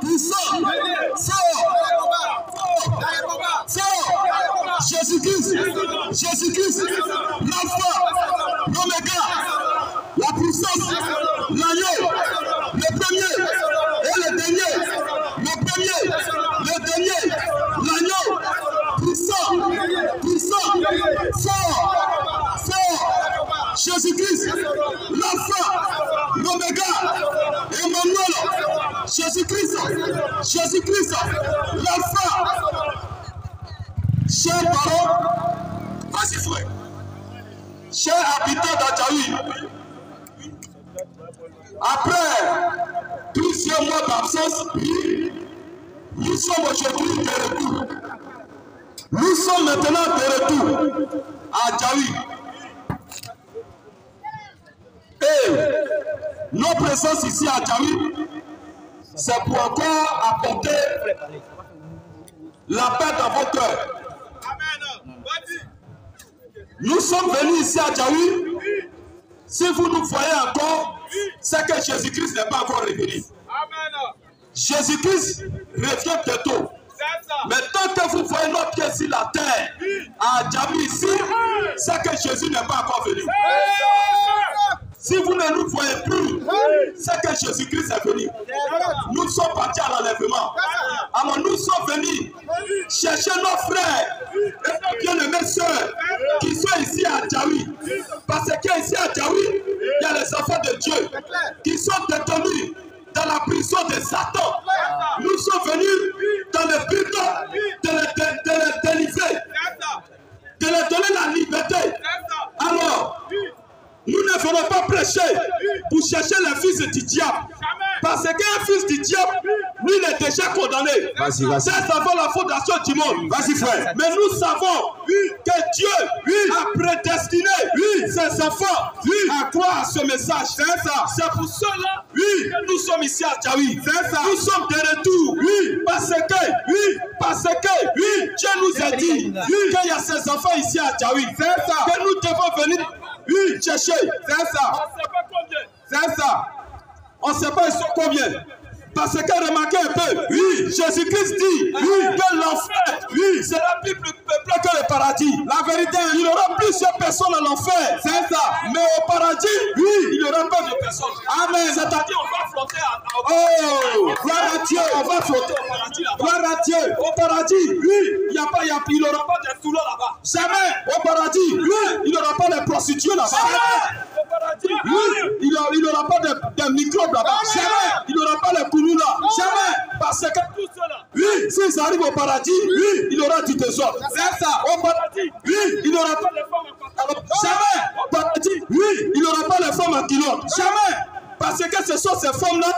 puissant, fort, Jésus-Christ, l'alpha, l'oméga, la puissance, l'agneau, le premier et le dernier, l'agneau, puissant, fort, Jésus-Christ, l'alpha, l'oméga, Emmanuel, Jésus-Christ, l'alpha. Chers parents, vas-y frère, chers habitants d'Adjaoui, après plusieurs mois d'absence, nous sommes aujourd'hui de retour. Nous sommes maintenant de retour à Adjaoui. Et nos présences ici à Adjaoui, c'est pour encore apporter la paix dans vos cœurs. Nous sommes venus ici à Adjaoui. Si vous nous voyez encore, c'est que Jésus-Christ n'est pas encore revenu. Jésus-Christ revient bientôt. Mais tant que vous voyez notre pied sur la terre, à Adjaoui ici, c'est que Jésus n'est pas encore venu. Si vous ne nous voyez plus, c'est que Jésus-Christ est venu. Nous sommes partis à l'enlèvement. Alors nous sommes venus chercher nos frères et nos bien-aimés sœurs qui sont ici à Adjaoui. Parce qu'ici à Adjaoui, il y a les enfants de Dieu qui sont détenus dans la prison de Satan. Nous sommes venus dans le but de les délivrer, de leur donner la liberté. Alors, nous ne venons pas prêcher pour chercher les fils du diable. Parce qu'un fils du diable, lui, il est déjà condamné. C'est avant la fondation du monde. Vas-y, frère. Mais nous savons que Dieu a prédestiné ses enfants à croire à ce message. C'est pour cela que nous sommes ici à Adjaoui. Nous sommes de retour. Parce que Dieu nous a dit qu'il y a ses enfants ici à Adjaoui. Que nous devons venir chercher. C'est ça. On ne sait pas ils sont combien. Parce que remarquez un peu, Jésus-Christ dit que l'enfer, sera plus peuplé que le paradis. La vérité, il y aura plusieurs personnes à l'enfer. C'est ça. Mais au paradis, il n'y aura pas de personnes. Amen. C'est-à-dire, on va flotter gloire à Dieu. On va flotter au paradis là-bas. Gloire à Dieu. Au paradis, il n'y aura pas de douleur là-bas. Jamais. Au paradis, il n'y aura pas de prostituées là-bas. Jamais. Au paradis, il n'y aura pas de microbes là-bas. Jamais. Il n'y aura pas de couloirs là. Jamais. Parce que tout cela, s'ils arrivent au paradis, il y aura du désordre. C'est ça. Au paradis, il n'y aura pas de femmes en culotte. Jamais. Au paradis, il n'y aura pas de femmes en culotte. Jamais. Parce que ce sont ces femmes-là,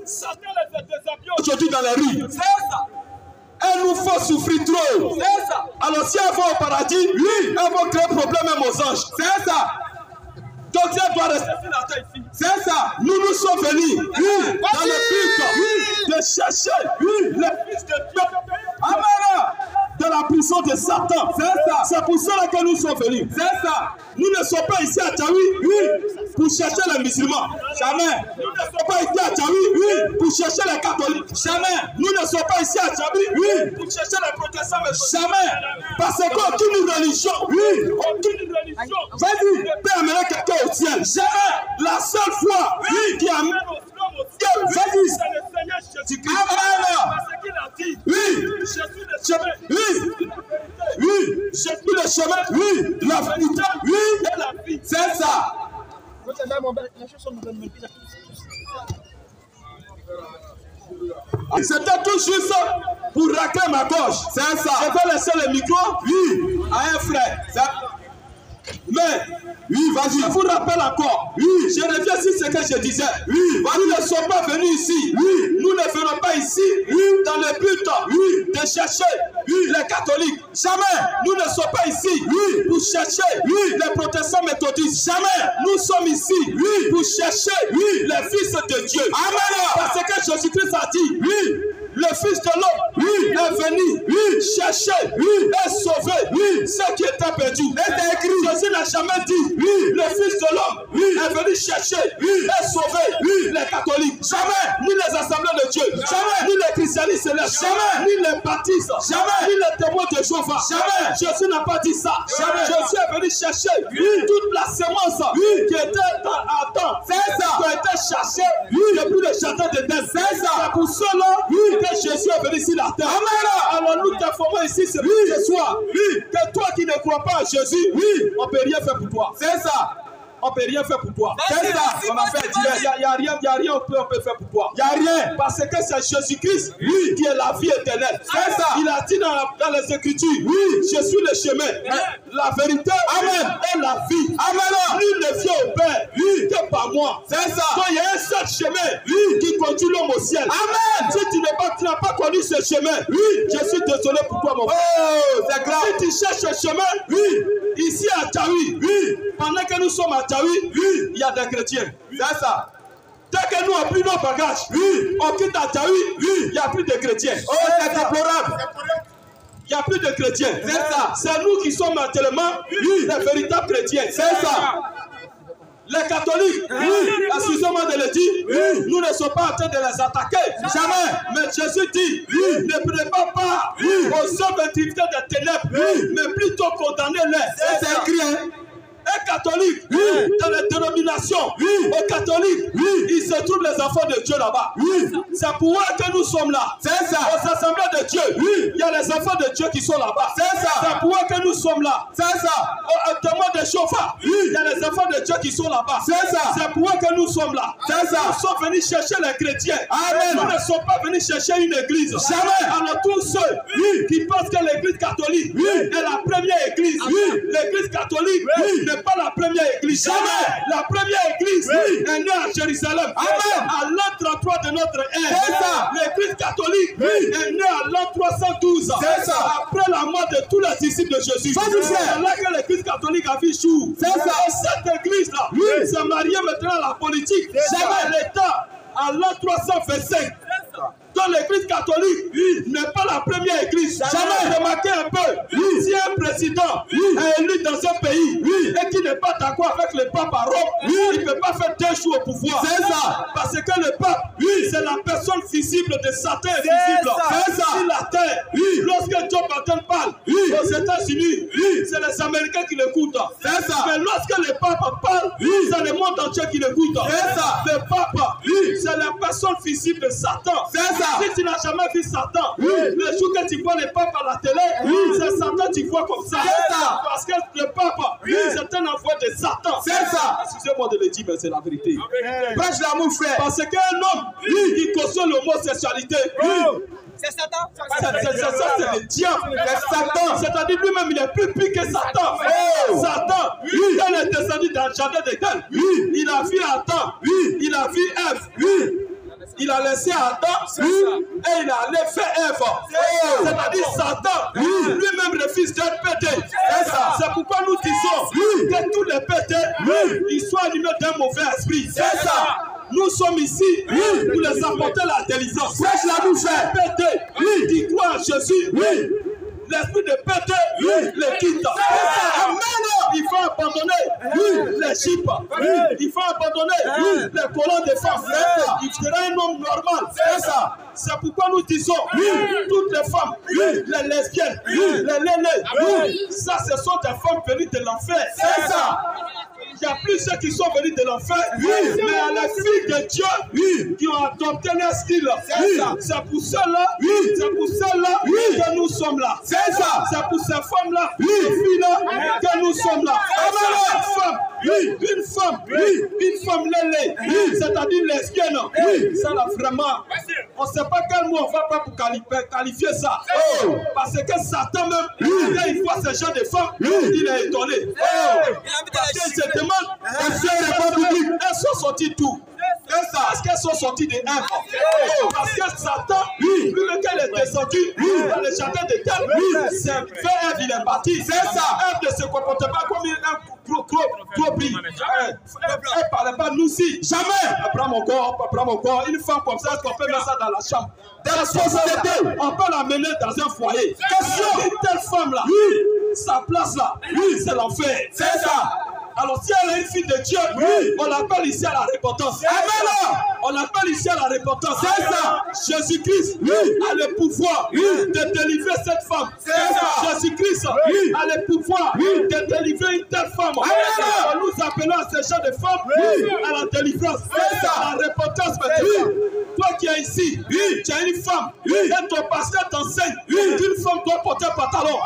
Satan les déshabille aujourd'hui dans les rues. C'est ça. Elles nous font souffrir trop. C'est ça. Alors si elles vont au paradis, elles vont créer problème même aux anges. C'est ça. Donc Dieu doit rester sur la terre ici. C'est ça. Nous sommes venus dans le but de chercher les fils de Dieu. Amen. De la prison de Satan. C'est ça. C'est pour cela que nous sommes venus. C'est ça. Nous ne sommes pas ici à Adjaoui pour chercher les musulmans. Jamais. Nous ne sommes pas ici à Adjaoui pour chercher les catholiques. Jamais. Nous ne sommes pas ici à Adjaoui pour chercher les protestants. Jamais. Parce qu'aucune religion, vas-y, peut amener quelqu'un au ciel. Jamais. La seule foi qui amène au ciel, vas-y, c'est le Seigneur Jésus-Christ. Amen. Parce qu'il a dit, Jésus le chemin. Jésus le chemin. La vérité. Et la vie. C'est ça. C'était tout juste pour racler ma gorge. C'est ça. Je vais laisser le micro à un frère. Mais, vas-y, je vous rappelle encore. Je reviens sur ce que je disais. Nous ne sommes pas venus ici. Nous ne venons pas ici dans le but de chercher les catholiques. Jamais. Nous ne sommes pas ici pour chercher les protestants méthodistes. Jamais. Nous sommes ici pour chercher les fils de Dieu. Amen. Parce que Jésus-Christ a dit, le Fils de l'homme est venu chercher et sauver ceux qui étaient perdus. Jésus n'a jamais dit, le Fils de l'homme est venu chercher et sauver les catholiques. Jamais. Ni les assemblées de Dieu. Jamais. Ni les christianistes célestes. Jamais. Ni les baptistes. Jamais. Ni les témoins de Jéhovah. Jamais. Jésus n'a pas dit ça. Jamais. Jésus est venu chercher toute la sémence qui était à temps. C'est ça. Qui a été cherchée depuis le jardin d'Éden. C'est ça. C'est pour cela que Jésus est venu sur la terre. Amen. Alors nous t'informons ici ce soir que toi qui ne crois pas en Jésus, on ne peut rien faire pour toi. C'est ça. On ne peut rien faire pour toi. C'est ça. On a fait dire. Il n'y a rien on peut faire pour toi. Il n'y a rien. Parce que c'est Jésus-Christ qui est la vie éternelle. C'est ça. Il a dit dans les Écritures, je suis le chemin, la vérité, amen, et la vie. Amen. Nul ne vient au Père que par moi. C'est ça. Donc il y a un seul chemin qui conduit l'homme au ciel. Amen. Si tu n'as pas connu ce chemin, je suis désolé pour toi, mon frère. Oh, c'est grave. Si tu cherches ce chemin, ici à Tchaoui, pendant que nous sommes à Tchaoui, il y a des chrétiens. C'est ça. Dès que nous avons pris nos bagages, on quitte à Tchaoui, il n'y a plus de chrétiens. Oh, c'est déplorable. Il n'y a plus de chrétiens. C'est ça. C'est nous qui sommes actuellement les véritables chrétiens. C'est ça. Les catholiques, excusez-moi de le dire, nous ne sommes pas en train de les attaquer. Jamais. Mais Jésus dit, ne prenez pas part aux hommes activités des ténèbres, mais plutôt condamnez-les. C'est écrit, hein? Un catholique, dans les dénominations, aux catholiques, il se trouve les enfants de Dieu là-bas. C'est pour eux que nous sommes là. C'est ça. Aux assemblées de Dieu, il y a les enfants de Dieu qui sont là-bas. C'est ça. C'est pour eux que nous sommes là. C'est ça. Au témoin de Jéhovah, il y a les enfants de Dieu qui sont là-bas. C'est ça. C'est pour eux que nous sommes là. C'est ça. Nous sommes venus chercher les chrétiens. Amen. Nous ne sommes pas venus chercher une église. Jamais. Alors tous ceux qui pensent que l'église catholique est la première église, l'église catholique n'est pas la première église. Jamais. La première église est née à Jérusalem. Amen. À l'an 33 de notre ère. L'église catholique est née à l'an 312. C'est ça. Après la mort de tous les disciples de Jésus. C'est là que l'église catholique a vu jour. C'est ça. Cette église-là s'est mariée maintenant à la politique. Jamais l'État à l'an 325. Donc l'église catholique n'est pas la première église. Jamais. Remarquez un peu, si un président est élu dans un pays et qui n'est pas d'accord avec le pape à Rome, il ne peut pas faire 2 jours au pouvoir. C'est ça. Parce que le pape, c'est la personne visible de Satan invisible. C'est ça. Sur la terre, lorsque Joe Biden parle aux États-Unis, c'est les Américains qui l'écoutent. C'est ça. Mais lorsque le pape parle, c'est le monde entier qui l'écoute. C'est ça. Le pape, c'est la personne visible de Satan. C'est ça. Si tu n'as jamais vu Satan, le jour que tu vois le pape à la télé, c'est Satan tu vois comme ça. Ça. Parce que le pape, c'est un envoi de Satan. C'est ça. Excusez-moi de le dire, mais c'est la vérité. Prêche l'amour, frère. Parce qu'un homme qui cautionne l'homosexualité, c'est Satan. C'est le diable. C'est Satan. C'est-à-dire lui-même, il est plus pire que Satan. Satan, il est descendu dans le jardin d'Éden. Il a vu Adam. Il a vu Ève. Il a laissé Adam et il a allé faire Ève. C'est-à-dire Satan, lui-même le fils d'un pété. C'est pourquoi nous disons que tous les pétés, ils sont animés d'un mauvais esprit. C'est ça. Nous sommes ici pour les apporter la délivrance. Les pétés qui croient en Jésus, l'esprit de pété les quitte. Amen. Il faut abandonner les chips. Il faut abandonner les colons de femmes. Il sera un homme normal. C'est ça. C'est pourquoi nous disons toutes les femmes, les lesbiennes, les lénés, ça ce sont des femmes venues de l'enfer. C'est ça. Il y a plusieurs qui sont venus de l'enfer, mais il y a les filles de Dieu qui ont adopté leur style. C'est pour cela, que nous sommes là. C'est ça. C'est pour ces femmes-là, ces filles-là, que nous sommes là. Une femme lélé, c'est-à-dire lesbienne, ça là vraiment, on ne sait pas quel mot on va pas pour qualifier ça. Parce que Satan même, quand il voit ce genre de femmes, il est étonné. Parce qu'il se demande, elles sont sorties tout. Parce qu'elles sont sorties de Ève. Parce que Satan, vu lequel est descendu dans le jardin de Ève, c'est fait Ève, il est parti. C'est ça. Ève ne se comportait pas comme un gros prix. Elle ne parlait pas nous si. Jamais. Prends mon corps. Une femme comme ça, est-ce qu'on peut mettre ça dans la chambre? Dans la société, on peut l'amener dans un foyer. Question. Une telle femme-là, sa place là, c'est l'enfer. C'est ça. Alors si elle est une fille de Dieu, on l'appelle ici à la repentance. Amen. On l'appelle ici à la repentance. C'est ça. Jésus-Christ a le pouvoir de délivrer cette femme. C'est ça. Jésus-Christ a le pouvoir de délivrer une telle femme. Amen. Nous appelons à ces gens de femmes à la délivrance. C'est ça. À la repentance maintenant. Toi qui es ici, tu as une femme, et ton pasteur t'enseigne qu'une femme doit porter un pantalon.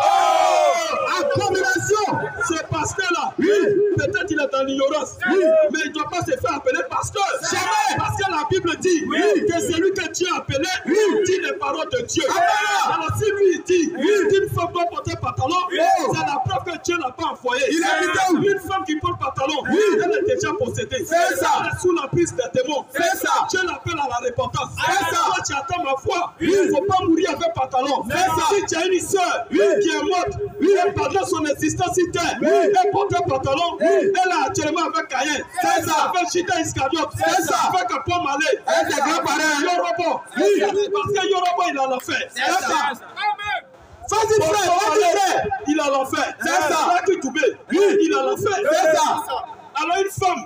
Abomination. Ce pasteur-là, peut-être il est dans l'ignorance, mais il ne doit pas se faire appeler pasteur. Jamais. Parce que la Bible dit que celui que Dieu a appelé dit les paroles de Dieu. Alors si lui il dit qu'une femme doit porter un pantalon, c'est la preuve que Dieu n'a pas envoyé. Une femme qui porte pantalon, elle est déjà possédée. C'est ça. Elle est sous la prise des démons. C'est ça. Dieu l'appelle à la repentance. C'est ça. Toi tu attends ma foi, il ne faut pas mourir avec pantalon. Si tu as une soeur qui est morte, et pendant son existence sur terre, elle porte un pantalon, elle est actuellement avec Caïn. C'est ça. Avec Judas Iscariote. C'est ça. Avec Paul Malé. Elle est grand-parent. Yorobo. Parce que Yorobo, il a l'enfer. C'est ça. Vas-y frère, il a l'enfer. C'est ça. Il a l'enfer. C'est ça. Alors une femme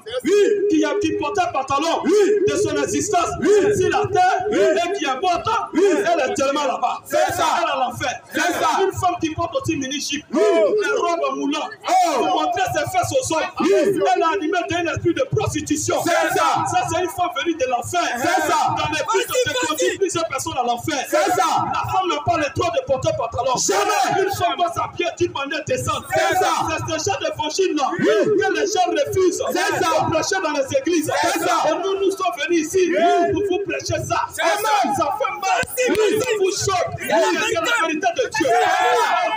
qui portait un pantalon de son existence sur la terre et qui est morte, elle est tellement là-bas. C'est ça. Elle a l'enfer. C'est ça. Une femme qui porte aussi mini-chip, les robes moulantes, pour montrer ses fesses aux hommes. Elle a animé d'un esprit de prostitution. C'est ça. Ça c'est une femme venue de l'enfer. C'est ça. Dans les pistes de conduire plusieurs personnes à l'enfer. C'est ça. La femme n'a pas le droit de porter un pantalon. Jamais. Une femme doit s'habiller d'une manière décente. C'est ça. C'est ce genre d'évangile-là que les gens refusent. C'est ça. Pour prêcher dans les églises. C'est ça. Et nous sommes venus ici pour vous prêcher ça. Ça fait mal. Ça vous choque. C'est la vérité de Dieu.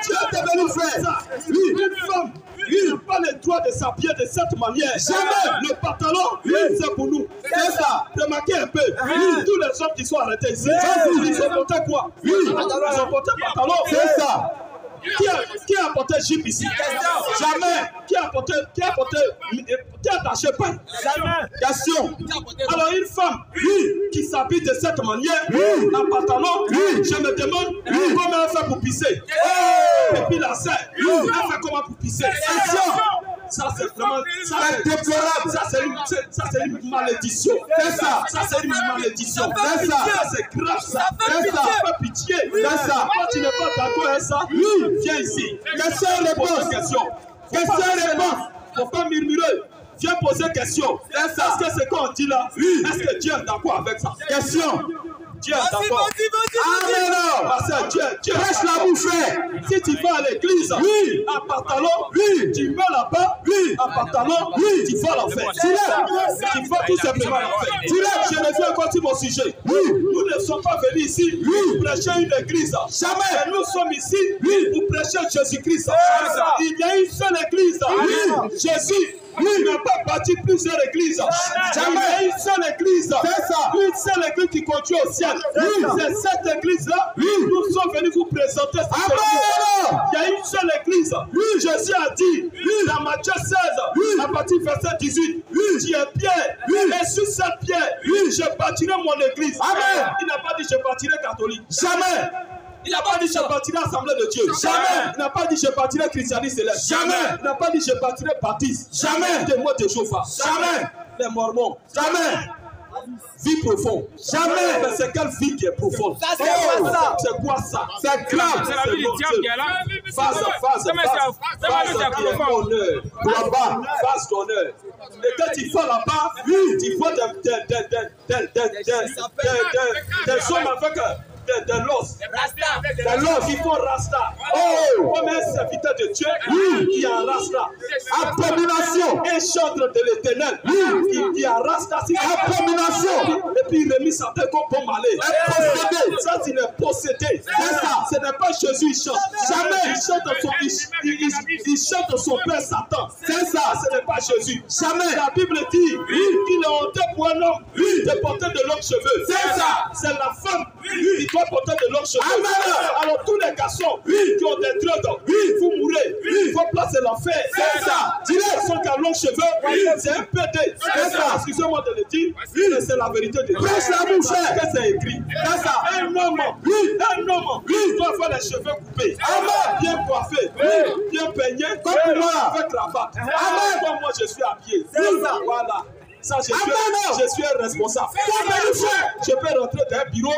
Dieu est venu faire ça. Une femme n'a pas le droit de s'habiller de cette manière. Jamais. Le pantalon, c'est pour nous. C'est ça. Remarquez un peu. Tous les hommes qui sont arrêtés ici, ils ont porté quoi? Ils ont porté un pantalon. C'est ça. Qui a apporté Jeep ici? Jamais. Qui a attaché pain? Jamais. Question. Alors une femme qui s'habille de cette manière, en pantalon, je me demande comment elle fait pour pisser. Et puis la sœur, elle fait comment pour pisser? Question. Ça c'est vraiment déplorable. Ça c'est une malédiction. C'est ça. Ça c'est une malédiction. C'est ça. C'est grave ça. C'est ça. Pas pitié. C'est ça. Quand tu n'es pas d'accord avec ça, viens ici. Question réponse. Question réponse. Faut pas murmurer. Viens poser question. Est-ce que c'est qu'on dit là? Est-ce que Dieu est d'accord avec ça? Question. Dieu est d'accord. Amen. Parce que Dieu reste la bouche. Si tu vas à l'église, en pantalon, tu vas là-bas, en pantalon, tu vas l'enfer. Tu vas tout simplement l'enfer. Je reviens encore sur mon sujet. Nous ne sommes pas venus ici pour prêcher une église. Jamais. Nous sommes ici pour prêcher Jésus-Christ. Il y a une seule église. Jésus. Il n'a pas bâti plusieurs églises. Jamais. Il y a une seule église. C'est ça. Une seule église qui conduit au ciel. C'est cette église-là. Nous sommes venus vous présenter cette église. Il y a une seule église. Jésus a dit dans Matthieu 16, à partir du verset 18, tu es Pierre. Et sur cette pierre, je bâtirai mon église. Amen. Il n'a pas dit je bâtirai catholique. Jamais. Il n'a pas dit je bâtirai l'Assemblée de Dieu. Jamais. Il n'a pas dit je bâtirai christianisme céleste. Jamais. Il n'a pas dit je bâtirai baptiste. Jamais. Des mots de Jéhovah. Jamais. Les mormons. Jamais. Vie profonde. Jamais. Mais c'est quelle vie qui est profonde? C'est quoi ça? C'est grave. C'est la vie du diable qui est là. Phase d'honneur. Là-bas, phase d'honneur. Et quand tu vas là-bas, tu vois des hommes avec de l'os. De l'os qui font rasta. Comme un serviteur de Dieu qui a rasta. Abomination. Un chantre de l'éternel qui a rasta. Abomination. Et puis il remet sa tête comme pour m'aller. Ça chante, il est possédé. C'est ça. Ce n'est pas Jésus, il chante. Jamais. Il chante son père Satan. C'est ça. Ce n'est pas Jésus. Jamais. La Bible dit qu'il est honteux pour un homme de porter de longs cheveux. C'est ça. C'est la femme qui doit porter de longs cheveux. Amen. Alors tous les garçons qui ont des drogues, vous mourrez. Il faut placer l'enfer. C'est ça. Les garçons qui ont longs cheveux, c'est un PD. C'est ça. Excusez-moi de le dire, mais c'est la vérité de Dieu. Prêche la bouche. Que c'est écrit. C'est ça. Un homme doit avoir les cheveux coupés. Amen. Bien coiffé. Bien peigné. Comme moi. Avec la batte. Amen. Comme moi je suis habillé. C'est ça. Voilà. Ça, je suis un responsable. Je peux rentrer dans un bureau,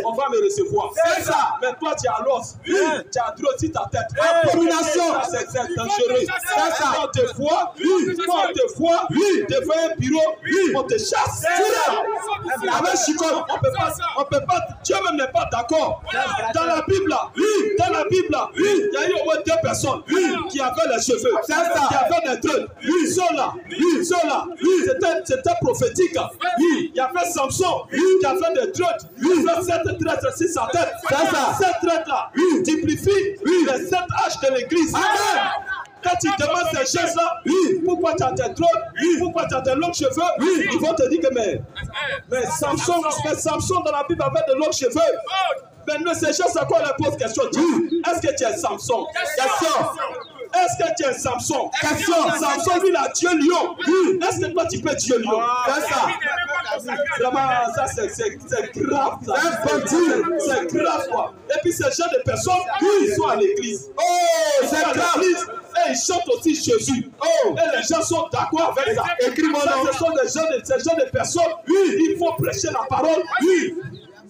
on va me recevoir. C'est ça. Mais toi, tu as l'os. Tu as trop sur ta tête. Abomination. C'est dangereux. C'est ça. Quand on te voit, devant un bureau, on te chasse. Avec Chicot, on peut pas. Dieu même n'est pas d'accord. Dans la Bible, il y a eu au moins 2 personnes qui avaient les cheveux, qui avaient des trucs. Ils sont là. C'était prophétique. Il y avait Samson qui avait des traits. Il avait 7 traits sur sa tête. Ces traits-là typifient les 7 H de l'église. Quand tu demandes ces choses-là, pourquoi tu as tes traits, pourquoi tu as tes longs cheveux, ils vont te dire que mais Samson dans la Bible avait de longs cheveux. Maintenant, ces choses, à quoi on leur pose question? Est-ce que tu es Samson? Question. Est-ce que tu es Samson? Question. Samson, lui, il a Dieu lion. Est-ce que toi, tu peux Dieu lion? C'est ça. Vraiment, ça, c'est grave. C'est grave, quoi. Et puis, ces gens de personnes, ils sont à l'église. Oh, c'est grave. Et ils chantent aussi Jésus. Et les gens sont d'accord avec ça. Écris-moi là. Ce sont ces gens de personnes. Il faut prêcher la parole.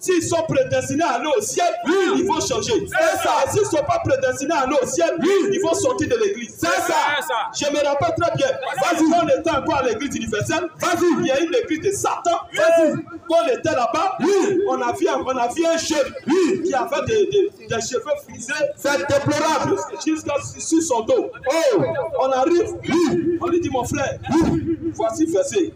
S'ils sont prédestinés à aller au ciel, ils vont changer. C'est ça. S'ils ne sont pas prédestinés à aller au ciel, ils vont sortir de l'église. C'est ça. Je me rappelle très bien. Vas-y, quand on était encore à l'église universelle, il y a une église de Satan. Quand on était là-bas, on a vu un jeune qui avait des cheveux frisés. C'est déplorable. Jusqu'à sur son dos. On arrive, on lui dit, mon frère, voici verset.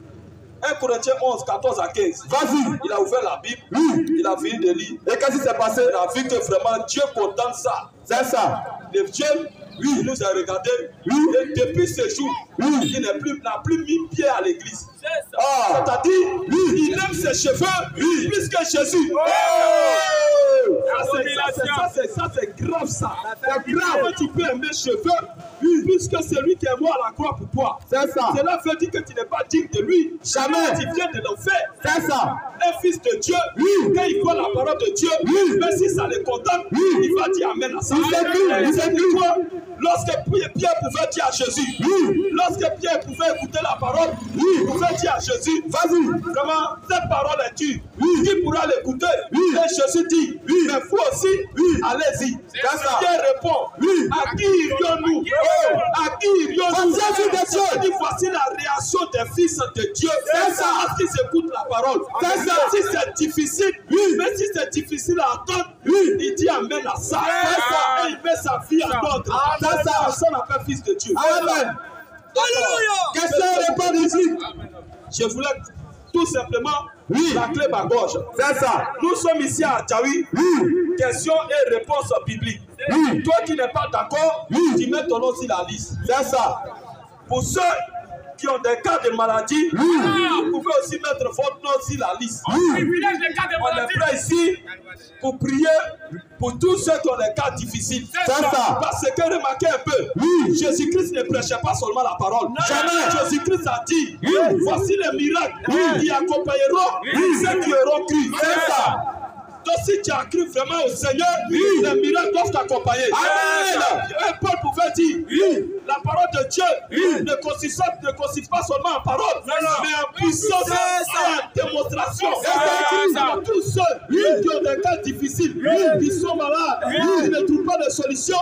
1 Corinthiens 11, 14 à 15. Vas-y. Il a ouvert la Bible. Il a fini de lire. Et qu'est-ce qui s'est passé? Il a vu que vraiment Dieu condamne ça. C'est ça. Le Dieu, il nous a regardé. Et depuis ce jour, il n'a plus mis pied à l'église. C'est-à-dire, il aime ses cheveux plus que Jésus. Ça, c'est grave, ça. C'est grave. Tu peux aimer les cheveux puisque c'est lui qui est mort à la croix pour toi. C'est ça. Cela veut dire que tu n'es pas digne de lui. Jamais. Tu viens de l'enfer. C'est ça. Un fils de Dieu, quand il voit la parole de Dieu, même si ça le condamne, il va dire Amen à ça. Il sait quoi? Lorsque Pierre pouvait dire à Jésus, lorsque Pierre pouvait écouter la parole, il pouvait dire à Jésus, vas-y, vraiment, cette parole est dure. Qui pourra l'écouter? Et Jésus dit, mais vous aussi, allez-y. Pierre répond, à qui irions-nous? À qui irions-nous? Voici la réaction des fils de Dieu. C'est ça. Parce qu'ils écoutent la parole. C'est ça. Si c'est difficile, mais si c'est difficile à entendre, il dit Amen à ça. Et il met sa vie en ordre. C'est ça. Personne n'appelle fils de Dieu. Amen. Question répond ici. Je voulais tout simplement la clé à gorge. C'est ça. Nous sommes ici à Tchaoui. Questions et réponses bibliques. Toi qui n'es pas d'accord, tu mets ton nom sur la liste. C'est ça. Pour ceux qui ont des cas de maladie, vous pouvez aussi mettre votre nom sur la liste. On est prêt ici pour prier pour tous ceux qui ont des cas difficiles. C'est ça. Parce que remarquez un peu, Jésus-Christ ne prêchait pas seulement la parole. Jamais. Jésus-Christ a dit, voici les miracles qui accompagneront ceux qui auront cru. C'est ça. Donc si tu as cru vraiment au Seigneur, les miracles doivent t'accompagner. Amen. Paul pouvait dire, la parole de Dieu ne consiste pas seulement en parole, mais en puissance et en démonstration. Tous ceux qui ont des cas difficiles, qui sont malades, qui ne trouvent pas de solution,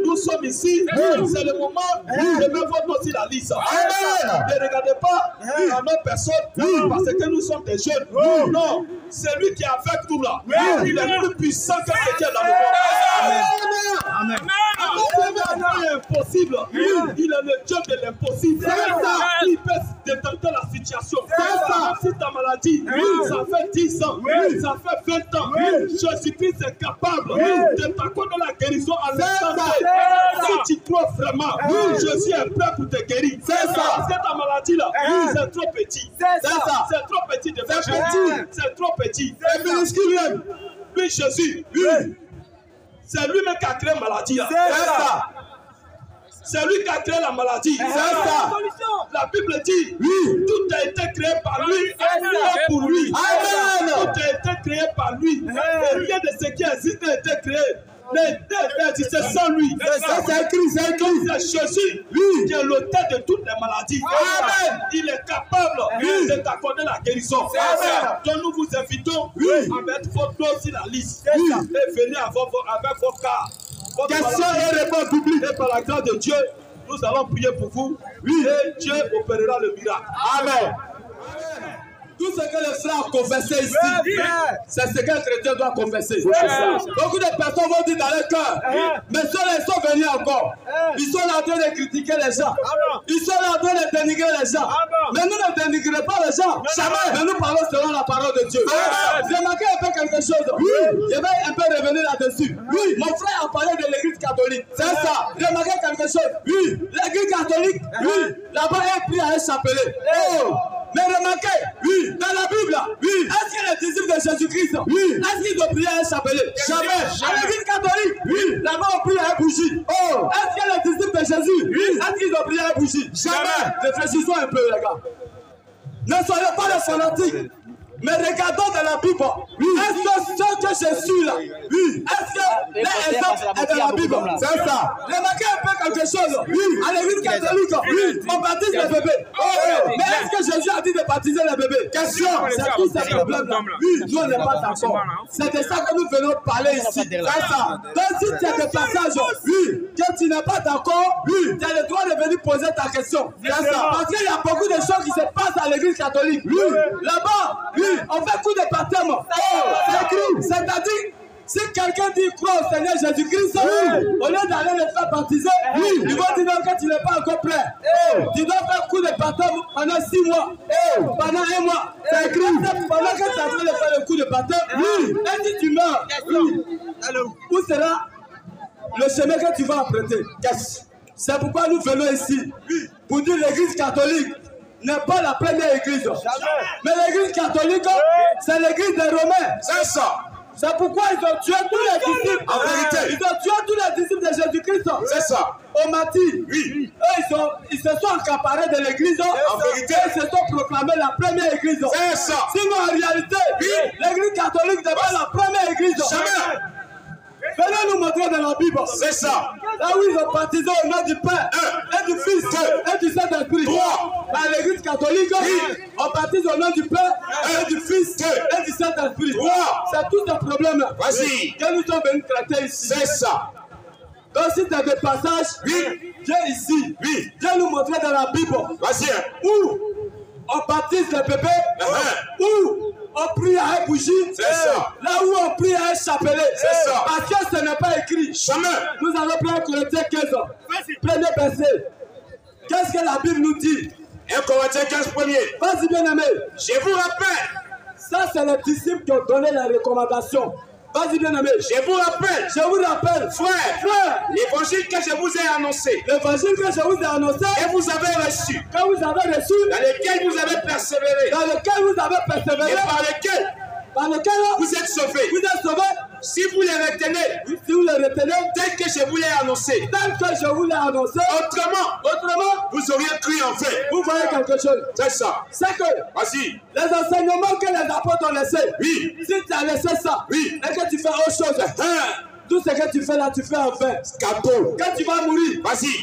nous sommes ici, c'est le moment de mettre votre nom sur la liste. Ne regardez pas à nos personnes parce que nous sommes des jeunes. Non, c'est lui qui est avec nous là. Il est plus puissant que ce qui est dans le monde. Amen. Amen. l'impossible. Il est le Dieu de l'impossible. Il peut détecter la situation. Même si ta maladie, ça fait 10 ans, ça fait 20 ans, Jésus-Christ est capable de t'accorder la guérison à l'instant. Si tu crois vraiment, Jésus est prêt pour te guérir. Parce que ta maladie là, c'est trop petit. C'est trop petit de faire petit. C'est trop petit. C'est minuscule. Lui, Jésus, c'est lui-même qui a créé la maladie là. C'est lui qui a créé la maladie. La Bible dit, tout a été créé par lui et pour lui. Amen. Tout a été créé par lui. Et rien de ce qui existe n'a été créé. C'est sans lui. C'est écrit. C'est Jésus qui est l'auteur de toutes les maladies. Amen. Il est capable de t'accorder la guérison. Donc nous vous invitons à mettre votre nom sur la liste et venez avec vos cas. Question et réponse publique. Et par la grâce de Dieu, nous allons prier pour vous. Et Dieu opérera le miracle. Amen. Tout ce que les frères ont confessé ici, c'est ce qu'un chrétien doit confesser. Beaucoup de personnes vont dire dans leur cœur, mais ceux-là, ils sont venus encore. Ils sont là en train de critiquer les gens. Ils sont là en train de dénigrer les gens. Mais nous ne dénigrons pas les gens. Jamais. Mais nous parlons selon la parole de Dieu. J'ai remarqué un peu quelque chose. Je vais un peu revenir là-dessus. Mon frère a parlé de l'église catholique. C'est ça. J'ai remarqué quelque chose. L'église catholique, là-bas, est pris à un chapelet. Mais remarquez, dans la Bible, est-ce que les disciples de Jésus-Christ, est-ce qu'ils ont prié à un chapelet? Jamais. À l'église catholique, là-bas on prie à un bougie. Est-ce que les disciples de Jésus, est-ce qu'ils ont prié à un bougie? Jamais. Réfléchissons un peu, les gars. Ne soyez pas des fanatiques. Mais regardons dans la Bible. Est-ce que ce que je suis là, est-ce que l'exemple est dans la Bible? C'est ça. Remarquez un peu quelque chose. À l'église catholique, on baptise les bébés. Mais est-ce que Jésus a dit de baptiser les bébés? Question. C'est tous ces problèmes-là. Nous, on n'est pas d'accord. C'est de ça que nous venons parler ici. C'est ça. Donc, si tu as des passages que tu n'es pas d'accord, tu as le droit de venir poser ta question. C'est ça. Parce qu'il y a beaucoup de choses qui se passent à l'église catholique. Là-bas, on fait coup de baptême. C'est écrit. C'est-à-dire, si quelqu'un dit croire au Seigneur Jésus-Christ, au lieu d'aller le faire baptiser, ils vont dire non, que tu n'es pas encore prêt. Tu dois faire coup de baptême pendant 6 mois. Pendant 1 mois. C'est écrit. Pendant que tu es en train de faire le coup de baptême, et si tu meurs, où sera le chemin que tu vas emprunter? C'est pourquoi nous venons ici. Pour dire l'église catholique n'est pas la première église. Mais l'église catholique, c'est l'église des Romains. C'est ça. C'est pourquoi ils ont tué tous les disciples. En vérité. Ils ont tué tous les disciples de Jésus-Christ. C'est ça. Au martyr. Eux, ils se sont accaparés de l'église. En vérité. Ils se sont proclamés la première église. C'est ça. Sinon, en réalité, l'église catholique n'est pas la première église. Jamais. Venez nous montrer dans la Bible. C'est ça. Là où ils ont baptisé au nom du Père, et du Fils, et du Saint-Esprit. Dans l'église catholique, on baptise au nom du Père, et du Fils, et du Saint-Esprit. C'est tout ce problème que nous sommes venus traiter ici. C'est ça. Donc si tu as des passages, viens ici. Viens nous montrer dans la Bible. Où on baptise les bébés, où on prie à un bougie, là où on prie à un chapelet. Parce que ce n'est pas écrit. Jamais. Nous allons prendre Corinthiens 15. Premier verset. Qu'est-ce que la Bible nous dit? 1 Corinthiens 15 premier. Vas-y bien aimé. Je vous rappelle. Ça c'est les disciples qui ont donné la recommandation. Vas-y bien aimé. Je vous rappelle, frère, l'évangile que je vous ai annoncé. L'évangile que je vous ai annoncé. Et vous avez reçu. Que vous avez reçu. Dans lequel vous avez persévéré. Dans lequel vous avez persévéré. Et par lequel vous êtes sauvés. Vous êtes sauvés. Si vous les retenez. Si vous les retenez. Tel que je vous l'ai annoncé. Tel que je vous l'ai annoncé. Autrement, vous auriez cru en fait. Vous voyez quelque chose. C'est ça. C'est que. Vas-y. Les enseignements que les apôtres ont laissés. Si tu as laissé ça. Et que tu fais autre chose. Tout ce que tu fais là, tu fais en vain. Quand tu vas mourir,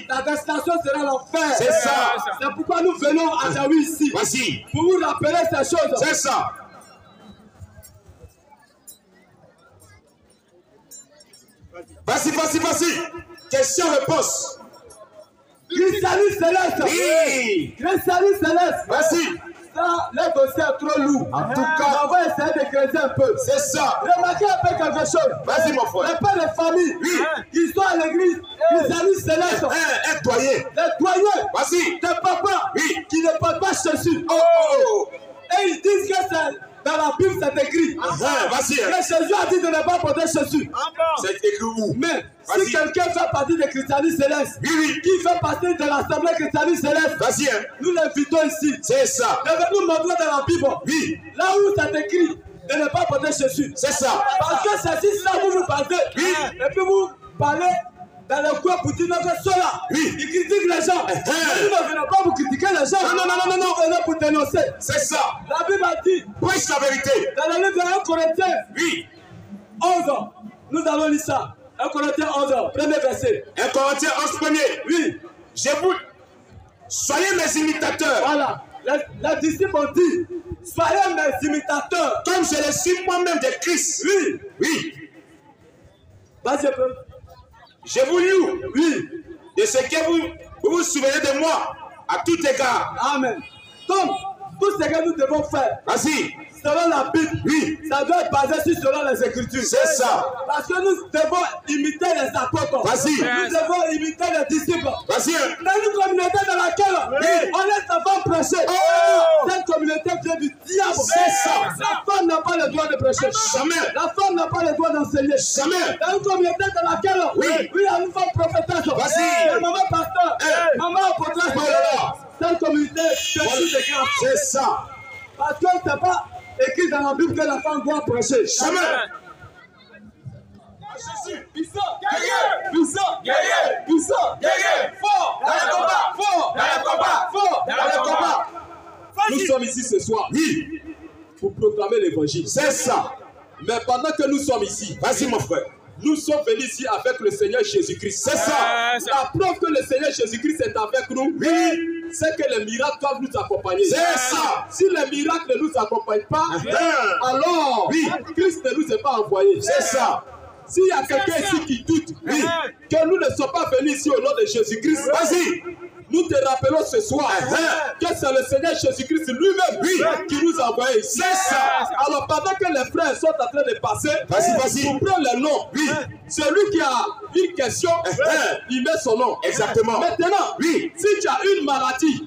ta destination sera l'enfer. C'est ça. C'est pourquoi nous venons à Jaoui ici. Pour vous rappeler ces choses. C'est ça. Vas-y. Question-réponse. Christianisme céleste. Christianisme céleste. Vas-y. Ça, les dossiers sont trop lourds. En tout cas, on va essayer de creuser un peu. C'est ça. Remarquez un peu quelque chose. Vas-y, mon frère. Les pères de famille, qui sont à l'église, les amis célestes. Un doyen. Les doyens. Vas-y. Des papas qui ne portent pas Jésus. Et ils disent que c'est dans la Bible, c'est écrit. Vas-y. Que Jésus a dit de ne pas porter Jésus. C'est écrit où? Mais si quelqu'un fait partie des christianistes célestes, qui fait partie de l'assemblée christianiste céleste, nous l'invitons ici. C'est ça. Devez nous montrer dans la Bible. Là où c'est écrit de ne pas porter Jésus. C'est ça. Parce que c'est ça vous parlez. Et puis vous parlez dans le coin pour dire que cela. Ils critiquent les gens. Nous ne venons pas vous critiquer les gens. Non. Nous venons pour dénoncer. C'est ça. La Bible a dit. Prêche la vérité. Dans le livre de 1 Corinthiens 11, nous allons lire ça. 1 Corinthiens 11, premier verset. 1 Corinthiens 11, premier. Je vous. Soyez mes imitateurs. Voilà. Les disciples ont dit. Soyez mes imitateurs. Comme je le suis moi-même de Christ. Oui. Vas-y, peu. Je vous loue, de ce que vous vous souvenez de moi, à tout égard. Amen. Donc, tout ce que nous devons faire, selon la Bible, ça doit être basé selon les Écritures. C'est ça. Parce que nous devons imiter les apôtres. Nous devons imiter les disciples. Dans une communauté dans laquelle on laisse la femme prêcher. Cette communauté vient du diable. C'est ça. La femme n'a pas le droit de prêcher. Jamais. La femme n'a pas le droit d'enseigner. Jamais. Dans une communauté dans laquelle il y a une femme prophétesse. Maman pasteur. Maman apôtresse. Cette communauté, c'est ça. Parce que ce n'est pas écrit dans la Bible que la femme doit prêcher. Jamais. Jésus, puissant, guerrier, puissant, guerrier, puissant, guerrier, fort dans le combat, fort dans le combat, fort dans le combat. Nous sommes ici ce soir, pour proclamer l'évangile. C'est ça. Mais pendant que nous sommes ici, vas-y mon frère, nous sommes venus ici avec le Seigneur Jésus-Christ. C'est ça. La preuve que le Seigneur Jésus-Christ est avec nous, c'est que les miracles doivent nous accompagner. C'est ça. Si les miracles ne nous accompagnent pas, alors Christ ne nous est pas envoyé. C'est ça. S'il y a quelqu'un ici qui doute que nous ne sommes pas venus ici au nom de Jésus-Christ, vas-y. Nous te rappelons ce soir que c'est le Seigneur Jésus-Christ lui-même qui nous a envoyés ici. C'est ça. Alors pendant que les frères sont en train de passer, pour prendre le nom, celui qui a une question, il met son nom. Exactement. Maintenant, si tu as une maladie,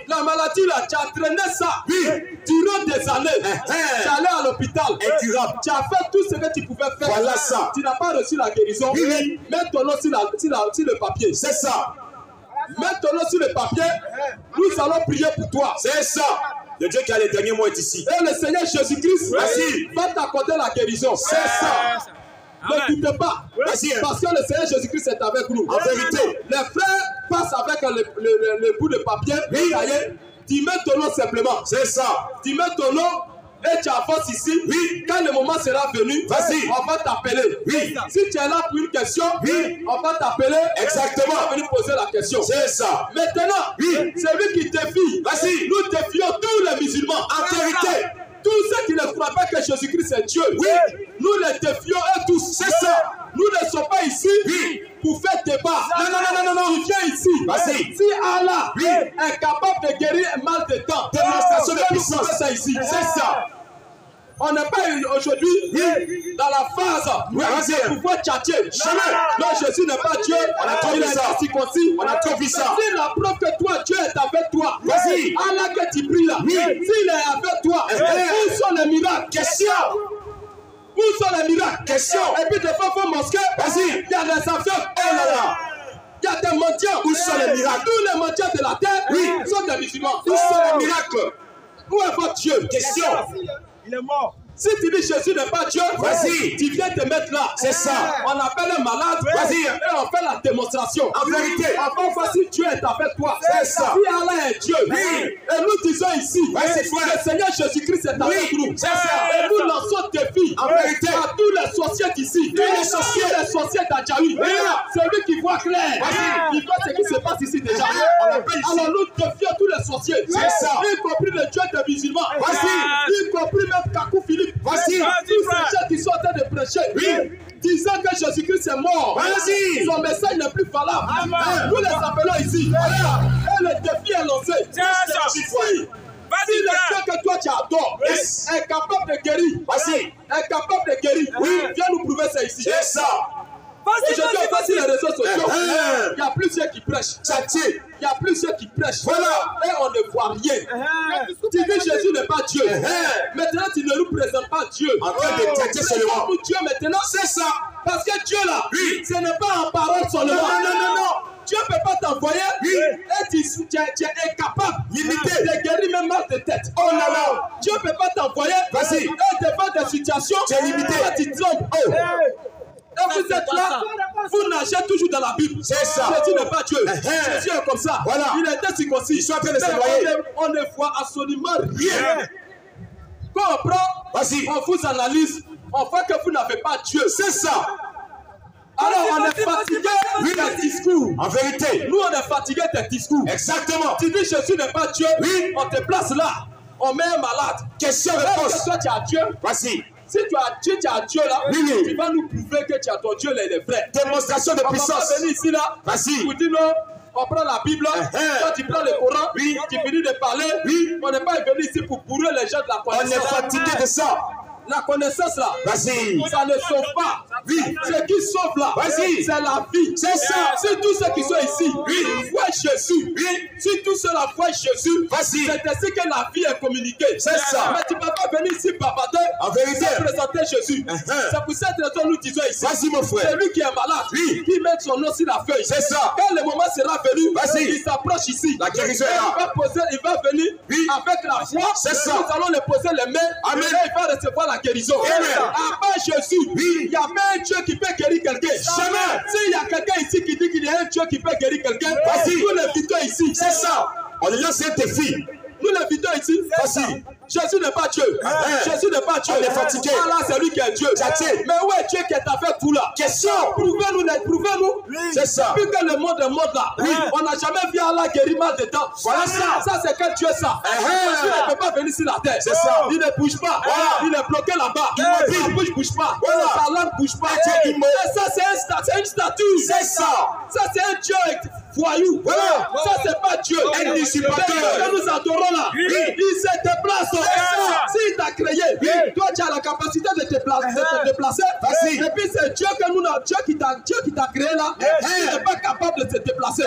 la maladie là, tu as traîné ça durant des années. Tu es allé à l'hôpital, tu as fait tout ce que tu pouvais faire. Voilà ça. Tu n'as pas reçu la guérison. Mets ton nom sur le papier. C'est ça. Mets ton nom sur le papier, nous allons prier pour toi. C'est ça. Le Dieu qui a les derniers mots est ici. Et le Seigneur Jésus-Christ va t'accorder la guérison. C'est ça. Ne quittez pas. Parce que le Seigneur Jésus-Christ est avec nous. En vérité, les frères passent avec le bout de papier. Tu mets ton nom simplement. C'est ça. Tu mets ton nom. Et tu avances ici, quand le moment sera venu, on va t'appeler. Si tu es là pour une question, on va t'appeler. Exactement. On va venir poser la question. C'est ça. Maintenant, celui qui défie, nous défions tous les musulmans. En vérité, tous ceux qui ne croient pas que Jésus-Christ est Dieu, nous les défions eux tous. C'est ça. Nous ne sommes pas ici pour faire débat. Non. Tu viens ici. Si Allah est capable de guérir un mal de temps, démonstration de puissance, c'est ici. C'est ça. On n'est pas aujourd'hui dans la phase où on pouvoir tchatcher. Jamais. Non, Jésus n'est pas Dieu. On a trop vu ça. On a trop vu ça. C'est la preuve que toi, Dieu est avec toi. Vas-y. Allah que tu pries là. S'il est avec toi, où sont les miracles? Question. Où sont les miracles? Question. Et puis des fois, il faut mosquée. Vas-y. Il y a des affaires. Oh là là. Il y a des mendiants. Où sont les miracles? Tous les mendiants de la terre sont des musulmans. Où sont les miracles? Où est votre Dieu? Question. Il est mort. Si tu dis Jésus n'est pas Dieu, tu viens te mettre là. C'est ça. On appelle un malade, et on fait la démonstration. En vérité, on va voir si Dieu est avec toi. C'est ça. Si Allah est Dieu, et nous disons ici, le Seigneur Jésus-Christ est avec nous. C'est ça. Et nous lançons défi en vérité à tous les sorciers d'ici, tous les sorciers d'Adjaoui. Celui qui voit clair, il voit ce qui se passe ici déjà. Alors nous défions tous les sorciers. C'est ça. Y compris le Dieu des musulmans. Y compris même Kakou Philippe. Voici tous ces gens qui sont en train de prêcher, disant que Jésus-Christ est mort. Son message n'est plus valable. Nous les appelons ici. Et le défi est lancé. Si le Dieu que toi tu adores est capable de guérir, est capable de guérir, viens nous prouver ça ici. C'est ça. Aujourd'hui, on passe sur les réseaux sociaux. Il y a plusieurs qui prêchent. Il y a plusieurs qui prêchent. Voilà. Et on ne voit rien. Tu dis Jésus n'est pas Dieu. Maintenant, tu ne nous présentes pas Dieu. En train de tâter seulement. Dieu maintenant. C'est ça. Parce que Dieu là, ce n'est pas en parole seulement. Non. Dieu ne peut pas t'envoyer et tu es incapable de guérir même mal de tête. Oh là là. Dieu ne peut pas t'envoyer et devant des situations tu es limité. Tu trompes. Et vous êtes là, vous nagez toujours dans la Bible. C'est ça. Jésus n'est pas Dieu. Jésus est comme ça. Voilà. Il était circoncis. Ils sont en train de se noyer. On ne voit absolument rien. Quand on prend, on vous analyse, on voit que vous n'avez pas Dieu. C'est ça. Alors on est fatigué des discours. En vérité. Nous on est fatigué des discours. Exactement. Tu dis Jésus n'est pas Dieu. On te place là. On met un malade. Question-réponse. Toi tu as Dieu. Voici. Si tu as Dieu là, tu vas nous prouver que tu as ton Dieu là, il est vrai. Démonstration de puissance. On va venir ici là. Vous dites non, on prend la Bible, toi tu prends le Coran, tu finis de parler. On n'est pas venu ici pour bourrer les gens de la connaissance. On est fatigué de ça. La connaissance là, ça ne sauve pas. Ce qui sauve là, c'est la vie. C'est ça. Si tous ceux qui sont ici voient Jésus, si tous ceux-là voient Jésus, c'est ainsi que la vie est communiquée. C'est ça. Mais tu ne peux pas venir ici babader, en vérité, présenter Jésus. C'est pour cette raison que nous disons ici. Vas-y mon frère. C'est lui qui est malade, qui met son nom sur la feuille. C'est ça. Quand le moment sera venu, il s'approche ici. La guérison est là. Il va venir avec la foi. C'est ça. Nous allons le poser les mains. Amen. Et il va recevoir la guérison. À part Jésus, il y a même un Dieu qui peut guérir quelqu'un. Jamais. S'il y a quelqu'un ici qui dit qu'il y a un Dieu qui peut guérir quelqu'un, nous l'invitons ici. C'est ça. On lui lance un défi. Nous l'invitons ici. Jésus n'est pas Dieu. Jésus n'est pas Dieu. On est fatigué. Allah, c'est lui qui est Dieu. Mais où est Dieu qui est avec vous là? Question. Prouvez-nous. C'est ça. Depuis que le monde est mort là, on n'a jamais vu Allah guérir mal dedans. Voilà ça. Ça, c'est quel Dieu ça? Il ne peut pas venir sur la terre. C'est ça. Il ne bouge pas. Il est bloqué là-bas. Sa bouche ne bouge pas. Sa langue ne bouge pas. Ça, c'est une statue. C'est ça. Ça, c'est un Dieu voyou. Ça, c'est pas Dieu. Un dissipateur. Que nous adorons là, il se déplace. S'il t'a créé, toi tu as la capacité de te déplacer. Et puis c'est Dieu que nous avons, Dieu qui t'a créé là, il n'est pas capable de se déplacer.